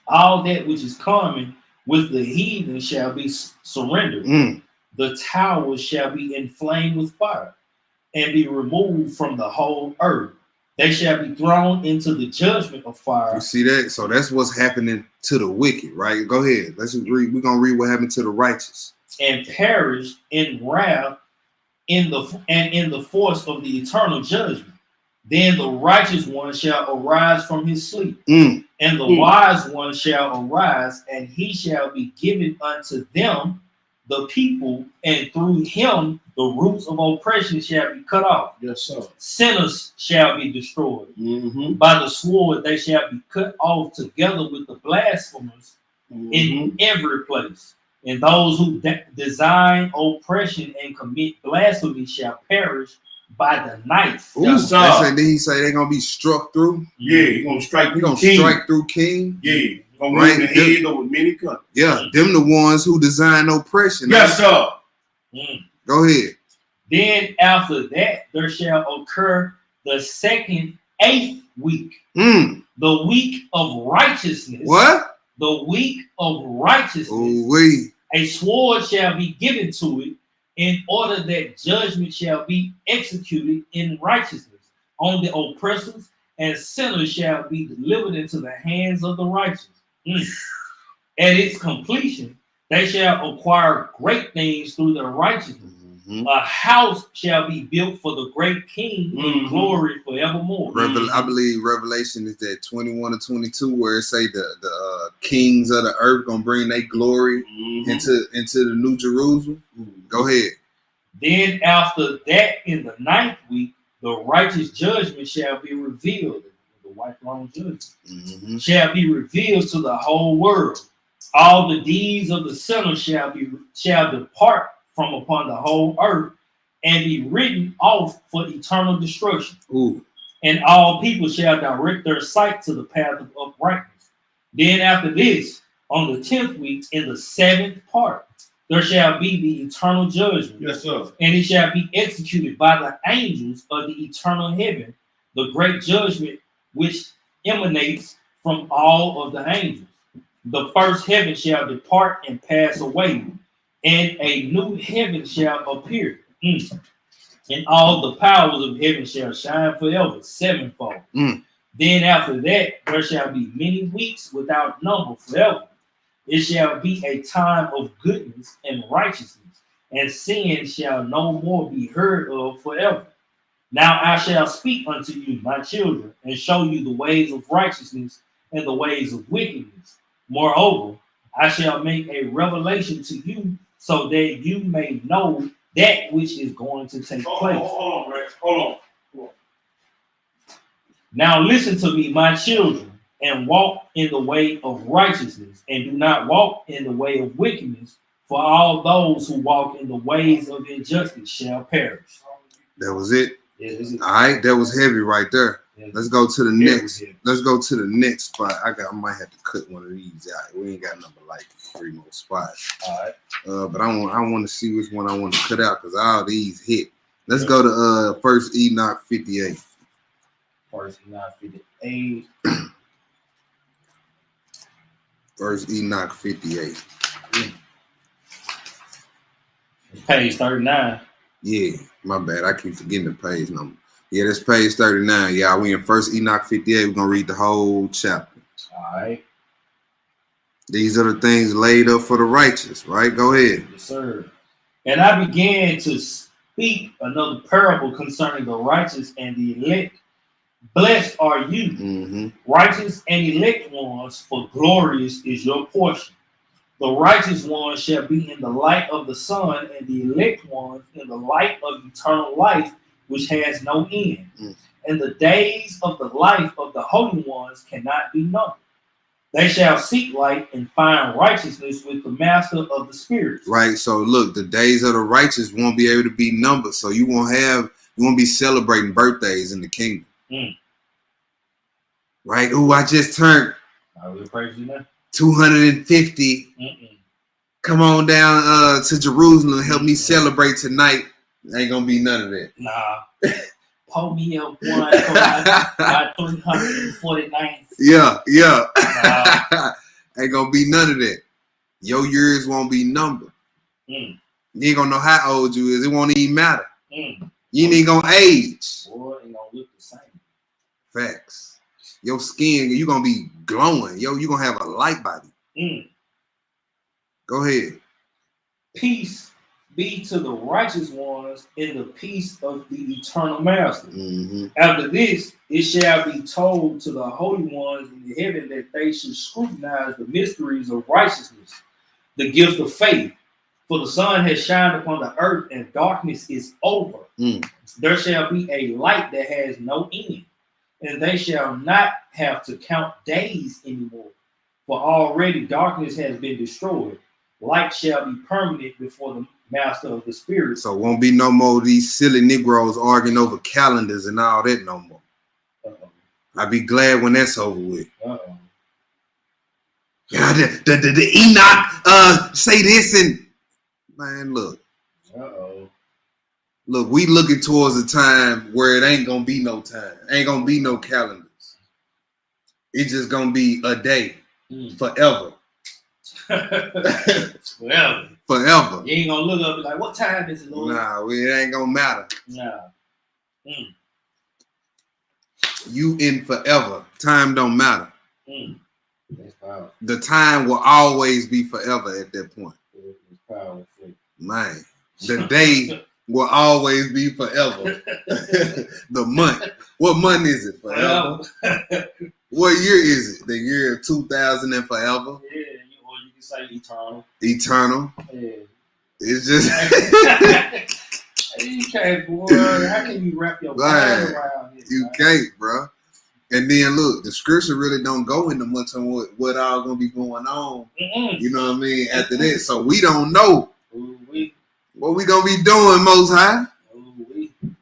All that which is common with the heathen shall be surrendered. Mm. The towers shall be inflamed with fire and be removed from the whole earth. They shall be thrown into the judgment of fire. You see that? So that's what's happening to the wicked, right? Go ahead. Let's read. We're gonna read what happened to the righteous. And perish in wrath in the force of the eternal judgment. Then the righteous one shall arise from his sleep, Mm. and the wise one shall arise, and he shall be given unto them, the people, and through him the roots of oppression shall be cut off. Yes, sir. Sinners shall be destroyed. Mm-hmm. By the sword they shall be cut off together with the blasphemers in every place. And those who design oppression and commit blasphemy shall perish by the knife. Ooh, Yes, sir. did he say they're gonna be struck through? Yeah, you're gonna strike We're gonna king. strike through king. Yeah, gonna Right. win the head over many countries. Yeah, them the ones who design oppression. Yes, sir. Mm. Go ahead. Then after that there shall occur the second 8th week, Mm. the week of righteousness. What? The week of righteousness. Oh, we. A sword shall be given to it in order that judgment shall be executed in righteousness on the oppressors, and sinners shall be delivered into the hands of the righteous. Mm. At its completion, they shall acquire great things through their righteousness. Mhm. A house shall be built for the great king in Mhm. glory forevermore. I believe Revelation is that 21 or 22 where it say the kings of the earth gonna bring their glory Mm-hmm. into the New Jerusalem. Go ahead. Then after that, in the 9th week, the righteous judgment shall be revealed. The white throne judgment Mm-hmm. shall be revealed to the whole world. All the deeds of the sinner shall depart from upon the whole earth and be written off for eternal destruction. Ooh. And all people shall direct their sight to the path of uprightness. Then after this, on the 10th week, in the 7th part, there shall be the eternal judgment. Yes, sir. And it shall be executed by the angels of the eternal heaven, the great judgment which emanates from all of the angels. The first heaven shall depart and pass away, and a new heaven shall appear. And all the powers of heaven shall shine forever, sevenfold. Then after that, there shall be many weeks without number forever. It shall be a time of goodness and righteousness, and sin shall no more be heard of forever. Now I shall speak unto you, my children, and show you the ways of righteousness and the ways of wickedness. Moreover, I shall make a revelation to you so that you may know that which is going to take place. Hold on, Rex. Hold on. Now listen to me, my children, and walk in the way of righteousness, and do not walk in the way of wickedness, for all those who walk in the ways of injustice shall perish. That was it. Yes, All right, that was heavy right there. yes. Let's go to the Very next. heavy. Let's go to the next spot. I might have to cut one of these out. We ain't got number like 3 more spots. All right. But I want to see which one I want to cut out because all these hit. Let's go to First Enoch 58. First Enoch 58. First Enoch 58. Page 39. Yeah, my bad. I keep forgetting the page number. Yeah, that's page 39. Yeah, we in First Enoch 58. We're gonna read the whole chapter. All right. These are the things laid up for the righteous, right? Go ahead. Yes, sir. And I began to speak another parable concerning the righteous and the elect. Blessed are you, Mm-hmm. righteous and elect ones, for glorious is your portion. The righteous ones shall be in the light of the sun, and the elect ones in the light of eternal life, which has no end. Mm. And the days of the life of the holy ones cannot be numbered. They shall seek light and find righteousness with the master of the spirits. Right. So look, the days of the righteous won't be able to be numbered. So you won't be celebrating birthdays in the kingdom. Mm. Right? Ooh, I just turned I will praise you now. 250. Mm-mm. Come on down to Jerusalem and help me celebrate tonight. Ain't gonna be none of that. Nah. Pull me up one for my 349th. Yeah. Nah. Ain't gonna be none of that. Your years won't be numbered. Mm. You ain't gonna know how old you is. It won't even matter. Mm. You ain't even gonna age. Boy, ain't gonna look the same. Facts. Your skin, you gonna be glowing. You gonna have a light body. Mm. Go ahead. Peace be to the righteous ones in the peace of the eternal master. Mm-hmm. After this, it shall be told to the holy ones in the heaven that they should scrutinize the mysteries of righteousness, the gift of faith. For the sun has shined upon the earth, and darkness is over. Mm. There shall be a light that has no end, and they shall not have to count days anymore. For already darkness has been destroyed. Light shall be permanent before the master of the spirits. So won't be no more of these silly Negroes arguing over calendars and all that no more. Uh-oh. I'll be glad when that's over with. Uh-oh. Yeah, the Enoch say this and man, look, we looking towards a time where it ain't gonna be no time, ain't gonna be no calendars. It's just gonna be a day forever. Well, Forever. you ain't gonna look up and be like, what time is it, Lord? Nah, it ain't gonna matter. Nah. You in forever. Time don't matter. That's powerful. The time will always be forever at that point. It's powerful. Man, the day will always be forever. The month. What month is it? Forever. What year is it? The year of 2000 and forever? Yeah, or you can say eternal. Eternal. Yeah. It's just You can't, boy. How can you wrap your mind around this? you can't, bro. And then look, the scripture really don't go into much on what all gonna be going on. You know what I mean? After that, so we don't know what we gonna be doing, Most High.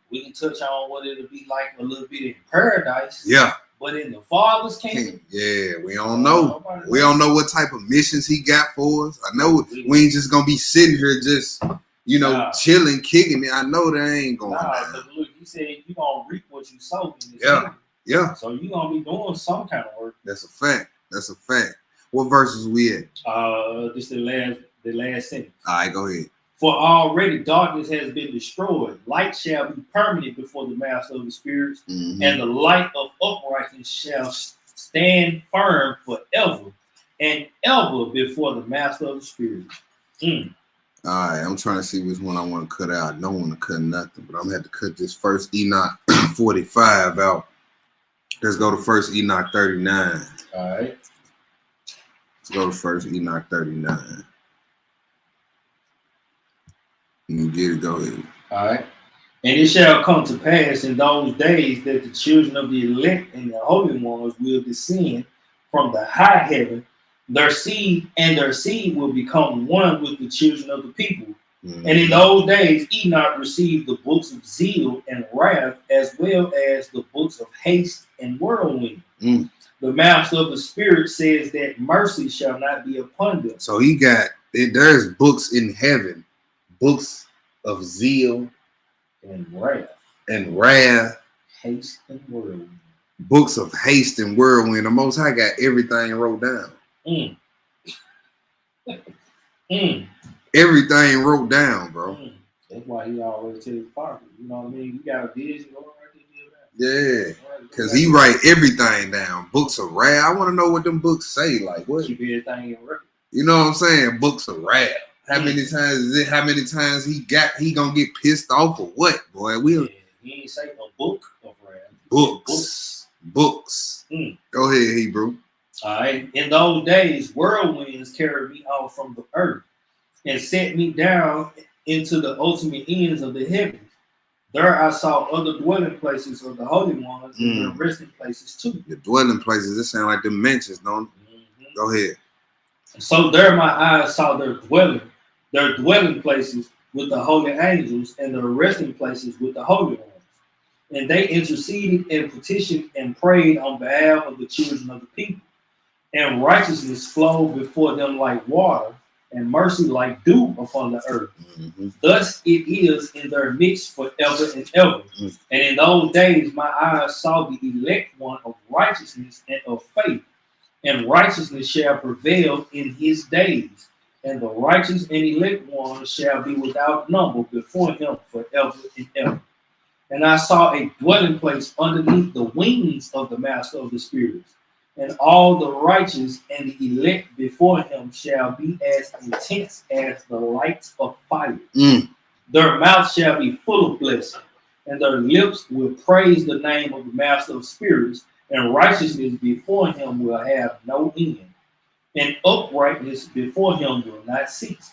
We can touch on what it'll be like a little bit in paradise. Yeah. But in the Father's kingdom, yeah, we don't know. We don't know what type of missions he got for us. I know we ain't just gonna be sitting here just, chilling, kicking it. I know that ain't going down. Look, he said you're gonna reap what you sow in this Yeah. kingdom. Yeah. So you're gonna be doing some kind of work. That's a fact. That's a fact. What verses we at? This the last sentence. All right, go ahead. For already darkness has been destroyed. Light shall be permanent before the master of the spirits, Mm-hmm. and the light of uprightness shall stand firm forever and ever before the master of the spirits. All right, I'm trying to see which one I want to cut out. I don't want to cut nothing, but I'm going to have to cut this first Enoch 45 out. Let's go to first Enoch 39. All right. Let's go to first Enoch 39. You get it, go ahead. All right. And it shall come to pass in those days that the children of the elect and the holy ones will descend from the high heaven. Their seed will become one with the children of the people. Mm-hmm. And in those days, Enoch received the books of zeal and wrath, as well as the books of haste and whirlwind. Mm. The master of the spirit says that mercy shall not be upon them. So there's books in heaven, books of zeal And wrath, and wrath, haste and whirlwind. books of haste and whirlwind. The Most High got everything wrote down. Everything wrote down, bro. That's why he always tells Parker, you know what I mean? You got a vision, go right there. Yeah, because he write everything down. Books of wrath. I want to know what them books say. Like what? Keep everything in record. You know what I'm saying? Books of wrath. How many times is it? How many times he gonna get pissed off or what, boy? He ain't say a book of wrath. Books. Go ahead, Hebrew. All right. In those days, whirlwinds carried me out from the earth and set me down into the ultimate ends of the heavens. There I saw other dwelling places of the holy ones and their resting places too. The dwelling places, it sound like dimensions, don't it? Go ahead. So there my eyes saw their dwelling places with the holy angels and their resting places with the holy ones. And they interceded and petitioned and prayed on behalf of the children of the people. And righteousness flowed before them like water, and mercy like dew upon the earth. Thus it is in their midst forever and ever. And in those days my eyes saw the elect one of righteousness and of faith, and righteousness shall prevail in his days, and the righteous and elect one shall be without number before him forever and ever. And I saw a dwelling place underneath the wings of the master of the spirits, and all the righteous and the elect before him shall be as intense as the lights of fire. Their mouth shall be full of blessing, and their lips will praise the name of the master of spirits, and righteousness before him will have no end, and uprightness before him will not cease.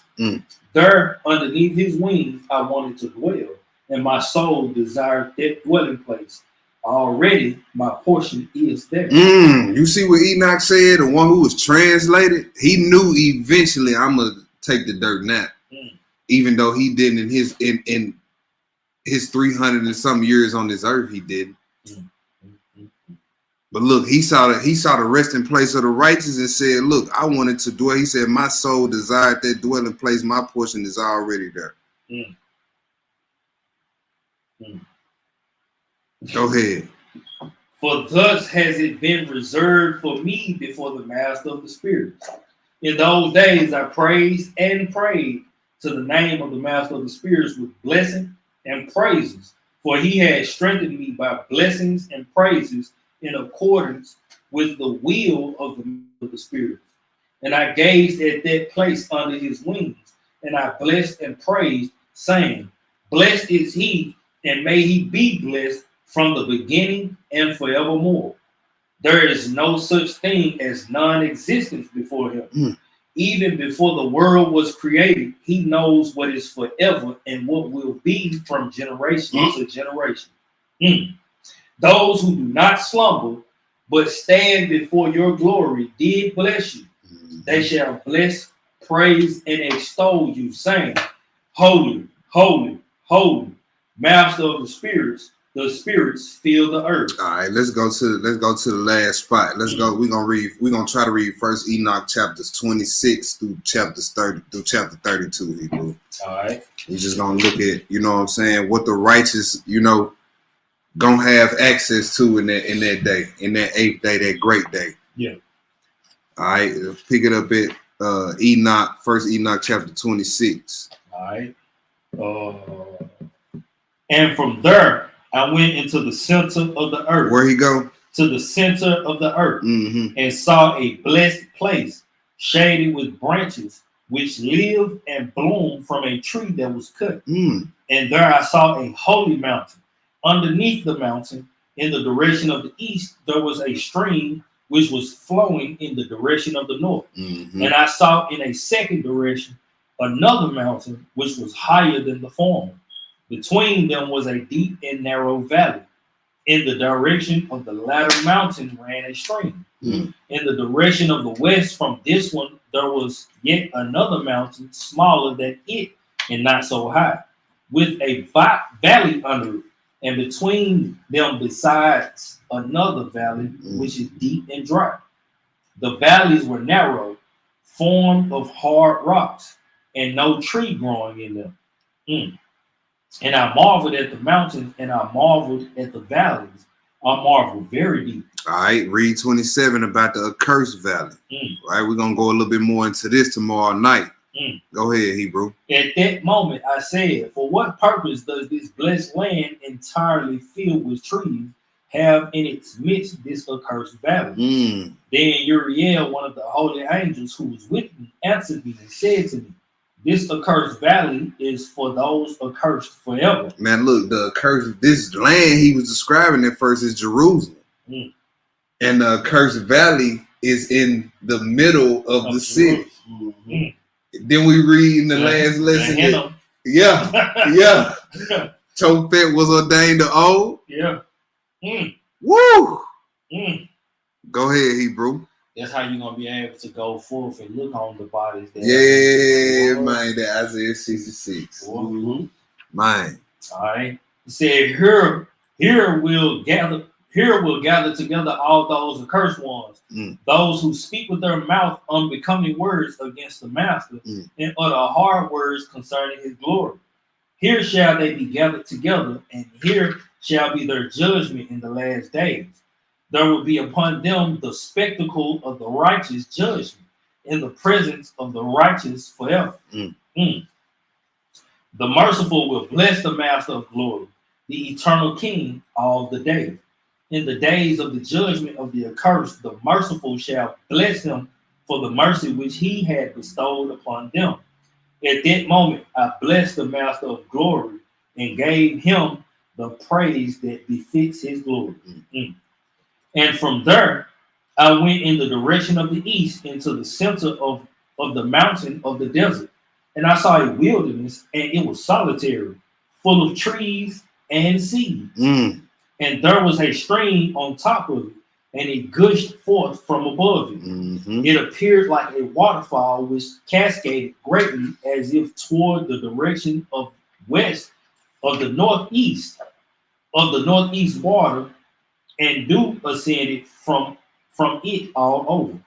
There underneath his wings I wanted to dwell, and my soul desired that dwelling place. Already my portion is there. You see what Enoch said, the one who was translated? He knew eventually I'm gonna take the dirt nap. Even though he didn't in his 300 and some years on this earth, he didn't. But look, he saw the resting place of the righteous and said, look, I wanted to dwell. He said, my soul desired that dwelling place. My portion is already there. Go ahead. For thus has it been reserved for me before the master of the spirits. In those days I praised and prayed to the name of the master of the spirits with blessing and praises, for he had strengthened me by blessings and praises in accordance with the will of the spirits. And I gazed at that place under his wings, and I blessed and praised, saying, blessed is he, and may he be blessed from the beginning and forevermore. There is no such thing as non-existence before him. Even before the world was created, he knows what is forever and what will be from generation to generation. Those who do not slumber, but stand before your glory, did bless you. They shall bless, praise, and extol you, saying, holy, holy, holy, master of the spirits fill the earth. All right, let's go to the last spot. Let's go. We're gonna try to read first Enoch chapters 26 through chapters 30 through chapter 32, Hebrew. All right. We're just gonna look at, you know what I'm saying, what the righteous, gonna have access to in that day, in that 8th day, that great day. Yeah. All right, let's pick it up at first Enoch chapter 26. All right. And from there I went into the center of the earth. Where he go? To the center of the earth, and saw a blessed place, shaded with branches, which live and bloom from a tree that was cut. And there I saw a holy mountain. Underneath the mountain, in the direction of the east, there was a stream which was flowing in the direction of the north. And I saw in a second direction another mountain which was higher than the former. Between them was a deep and narrow valley. In the direction of the latter mountain ran a stream. In the direction of the west from this one, there was yet another mountain smaller than it and not so high, with a valley under it. And between them besides another valley, which is deep and dry. The valleys were narrow, formed of hard rocks, and no tree growing in them. And I marveled at the mountains, and I marveled at the valleys. I marvel very deep. All right, read 27 about the accursed valley. Right, we're gonna go a little bit more into this tomorrow night. Go ahead, Hebrew. At that moment, I said, for what purpose does this blessed land entirely filled with trees have in its midst this accursed valley? Then Uriel, one of the holy angels who was with me, answered me and said to me, this accursed valley is for those accursed forever. Man, look, the accursed, this land he was describing at first is Jerusalem. And the accursed valley is in the middle of the city. Then we read in the last lesson that, Tophet was ordained to old. Woo! Go ahead, Hebrew. That's how you're gonna be able to go forth and look on the bodies. Man, that Isaiah 66. Man. All right. He said, here will gather together all those accursed ones, those who speak with their mouth unbecoming words against the master, and utter hard words concerning his glory. Here shall they be gathered together, and here shall be their judgment in the last days. There will be upon them the spectacle of the righteous judgment in the presence of the righteous forever. The merciful will bless the master of glory, the eternal king, all the days. In the days of the judgment of the accursed, the merciful shall bless him for the mercy which he had bestowed upon them. At that moment, I blessed the master of glory and gave him the praise that befits his glory. And from there, I went in the direction of the east into the center of the mountain of the desert. And I saw a wilderness, and it was solitary, full of trees and seeds. And there was a stream on top of it, and it gushed forth from above it. It appeared like a waterfall which cascaded greatly as if toward the direction of west of the northeast water, and dew ascended from it all over.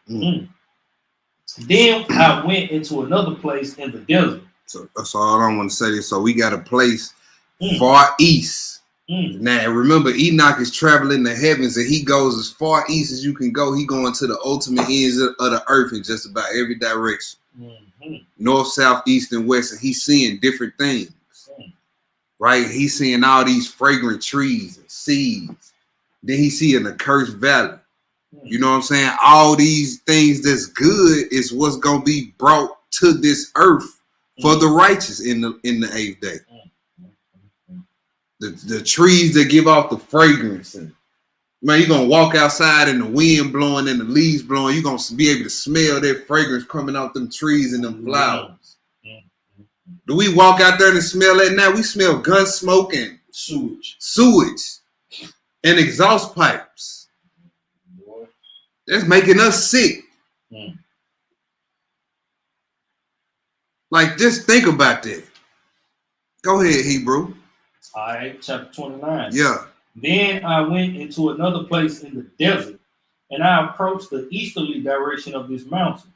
Then I went into another place in the desert. So that's all I want to say. So we got a place far east. Now remember, Enoch is traveling the heavens, and he goes as far east as you can go. He going to the ultimate ends of the earth in just about every direction. North, south, east, and west, and he's seeing different things. Right? He's seeing all these fragrant trees and seeds. Then he see an accursed valley. You know what I'm saying? All these things that's good is what's gonna be brought to this earth for the righteous in the 8th day. The trees that give off the fragrance, and man, you're gonna walk outside and the wind blowing and the leaves blowing. You're gonna be able to smell that fragrance coming out them trees and them flowers. Do we walk out there and smell that now? We smell gun smoke and sewage and exhaust pipes. That's making us sick. Like, just think about that. Go ahead, Hebrew. All right, chapter 29. Yeah. Then I went into another place in the desert, and I approached the easterly direction of this mountain.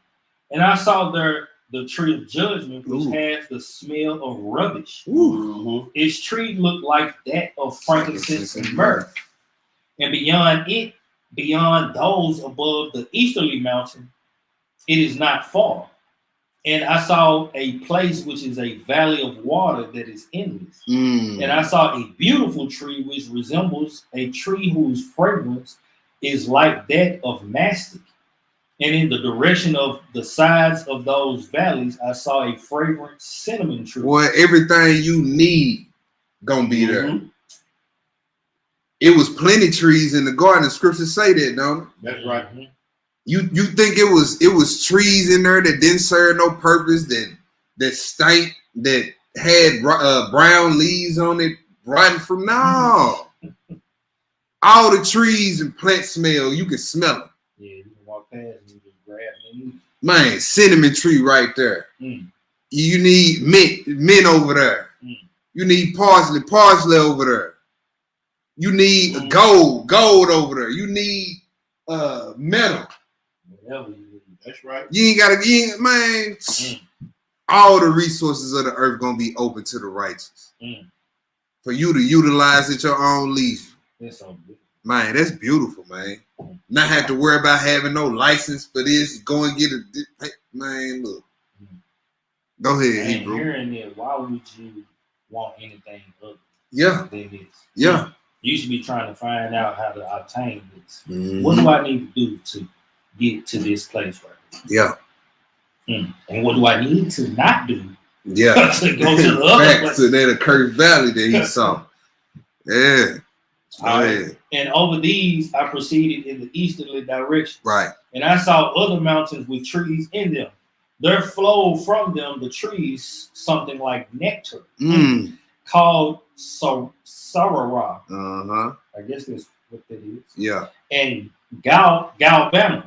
And I saw there the tree of judgment, which has the smell of rubbish. Its tree looked like that of frankincense and myrrh. And beyond those above the easterly mountain, it is not far. And I saw a place which is a valley of water that is endless. And I saw a beautiful tree which resembles a tree whose fragrance is like that of mastic. And in the direction of the sides of those valleys, I saw a fragrant cinnamon tree. Boy, everything you need gonna be there. It was plenty trees in the garden. The scriptures say that, don't it? That's right. You think it was trees in there that didn't serve no purpose, that stank, that had brown leaves on it, rotten from no. All the trees and plants smell. You can smell them. Yeah, you can walk past and you just grab them. Man, cinnamon tree right there. You need mint over there. You need parsley over there. You need gold over there. You need metal. Whatever you need. That's right. Man. All the resources of the earth gonna be open to the righteous. For you to utilize at your own leisure. That's so good. Man, that's beautiful, man. Not have to worry about having no license for this. Go and get a man. Look, go ahead, And Hebrew. hearing it, why would you want anything other Yeah, than this? yeah. You should be trying to find out how to obtain this. Mhm. What do I need to do to get to this place right Yeah, here? And what do I need to not do yeah. to go to the other Back place? to that accursed valley that he saw. Yeah. Go All right. ahead. And over these, I proceeded in the easterly direction. Right. And I saw other mountains with trees in them. There flowed from them the trees something like nectar, Mm. called Sarara. Uh-huh. I guess that's what that is. Yeah. And Galbanum.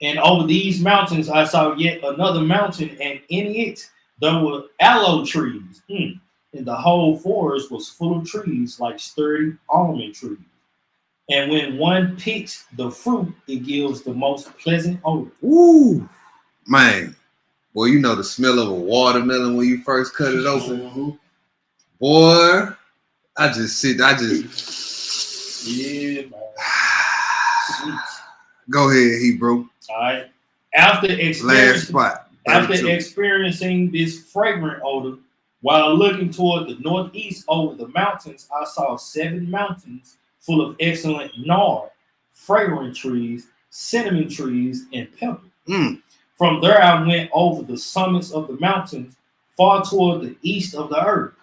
And over these mountains, I saw yet another mountain, and in it there were aloe trees. And the whole forest was full of trees like sturdy almond trees. And when one picks the fruit, it gives the most pleasant odor. Woo. Man. Boy, you know the smell of a watermelon when you first cut it open. Boy, Yeah, man. Sweet. Go ahead, Hebrew. All right. After Last spot. 32. experiencing this fragrant odor, while looking toward the northeast over the mountains, I saw 7 mountains full of excellent nard, fragrant trees, cinnamon trees, and pepper. Mm. From there, I went over the summits of the mountains, far toward the east of the earth.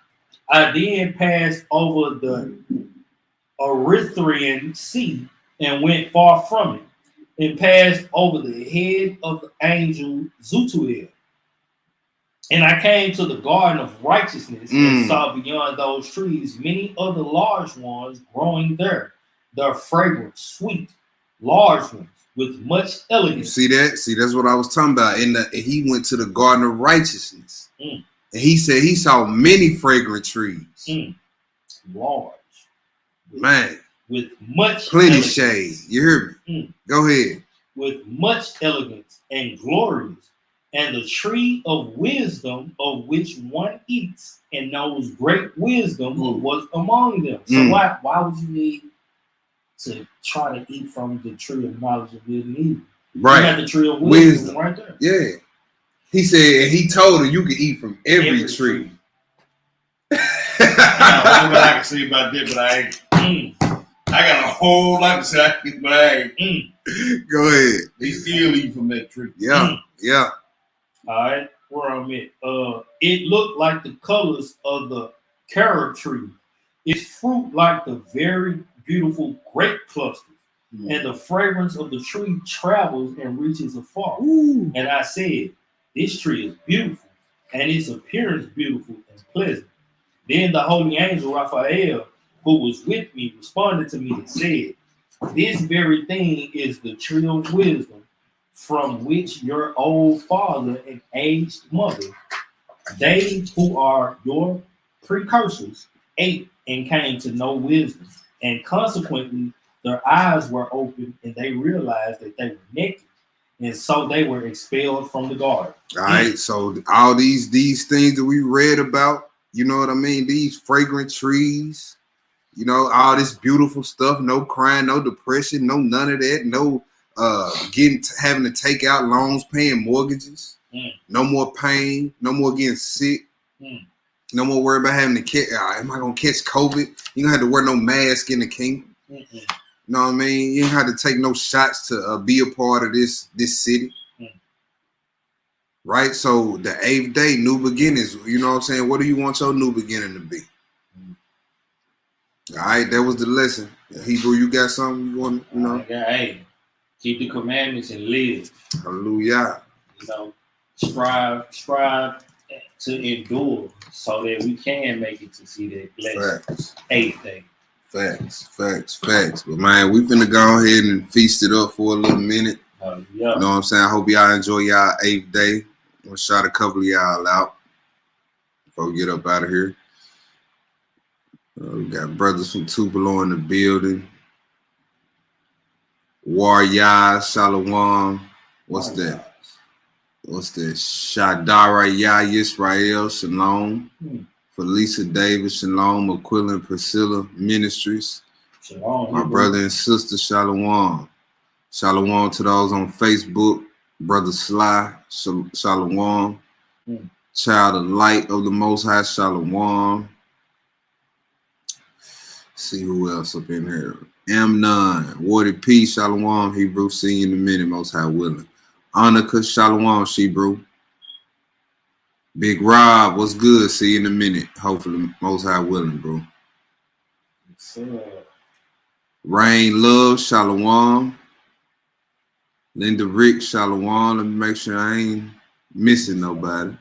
I then passed over the Erythraean Sea and went far from it, and passed over the head of the angel Zutuel. And I came to the garden of righteousness and saw beyond those trees many other large ones growing there. They're fragrant, sweet, large ones with much elegance. See that? See, that's what I was talking about. And he went to the garden of righteousness. And he said he saw many fragrant trees. Large. Man. With much plenty elegance. shade. You hear me? Go ahead. With much elegance and glorious. And the tree of wisdom, of which one eats and knows great wisdom, was among them. So why would you need to try to eat from the tree of knowledge of good and evil? Right. You got the tree of wisdom right there. Yeah. He said, and he told her you could eat from every tree. I don't know what I can say about that, but I ain't. I got a whole lot to say, but I ain't. Go ahead. They still eat from that tree. Yeah. Yeah. All right, where I'm at. It looked like the colors of the carob tree. Its fruit like the very beautiful grape clusters. And the fragrance of the tree travels and reaches afar. And I said, this tree is beautiful, and its appearance beautiful and pleasant. Then the holy angel Raphael, who was with me, responded to me and said, this very thing is the tree of wisdom, from which your old father and aged mother, they who are your precursors, ate and came to know wisdom. And consequently, their eyes were open and they realized that they were naked. And so they were expelled from the garden. All right. So all these things that we read about, you know what I mean? These fragrant trees, you know, all this beautiful stuff, no crying, no depression, no none of that, no having to take out loans, paying mortgages, no more pain, no more getting sick, no more worry about having to catch, am I gonna catch COVID? You don't have to wear no mask in the kingdom. You know what I mean? You don't have to take no shots to be a part of this city. Right? So the 8th day, new beginnings, you know what I'm saying? What do you want your new beginning to be? All right, that was the lesson. Hebrew, you got something you want, you know? Hey, keep the commandments and live. Hallelujah. You know, strive to endure so that we can make it to see that blessed 8th day. Facts. But man, we finna go ahead and feast it up for a little minute. Yeah. You know what I'm saying? I hope y'all enjoy y'all 8th day. I'm gonna shout a couple of y'all out before we get up out of here. We got brothers from Tupelo in the building. Warrior, Shalom. What's that? Shadara Yah Yisrael, Shalom. Felisa Davis, Shalom. Aquila and Priscilla Ministries. Shalom. My brother and sister, Shalom. Shalom to those on Facebook. Brother Sly, Shalom. Child of light of the Most High, Shalom. See who else up in here. Amnon, Wardy P, Shalom, Hebrew. See you in a minute, Most High willing. Annika, Shalom, Shebrew. Big Rob, what's good? See you in a minute. Hopefully, Most High willing, bro. Rain Love, Shalom. Linda Rick, Shalom. Let me make sure I ain't missing nobody.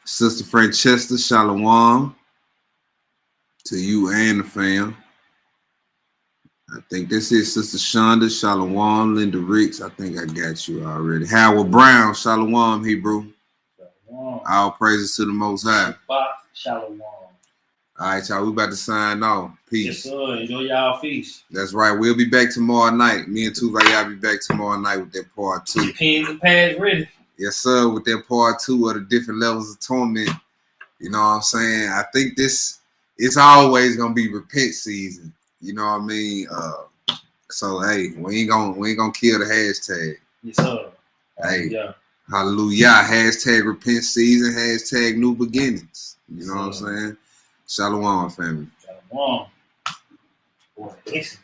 Sister Francesca, Shalom. To you and the fam. I think this is Sister Shonda, Shalom. Linda Ricks, I think I got you already. Howard Brown, Shalom, Hebrew. Shalom. All praises to the Most High. Shalom. All right, y'all, we about to sign off. Peace. Yes, sir. Enjoy y'all feast. That's right. We'll be back tomorrow night. Me and Tuva, y'all be back tomorrow night with that part 2. Pins and pads ready. Yes, sir. With that part 2 of the different levels of torment. You know what I'm saying? I think it's always gonna be repent season. You know what I mean? So hey, we ain't gonna kill the hashtag. Yes, sir. Hey, Yeah. hallelujah. Hashtag repent season. Hashtag new beginnings. You know what I'm saying? Shalom, family. Shalom. Boy, listen.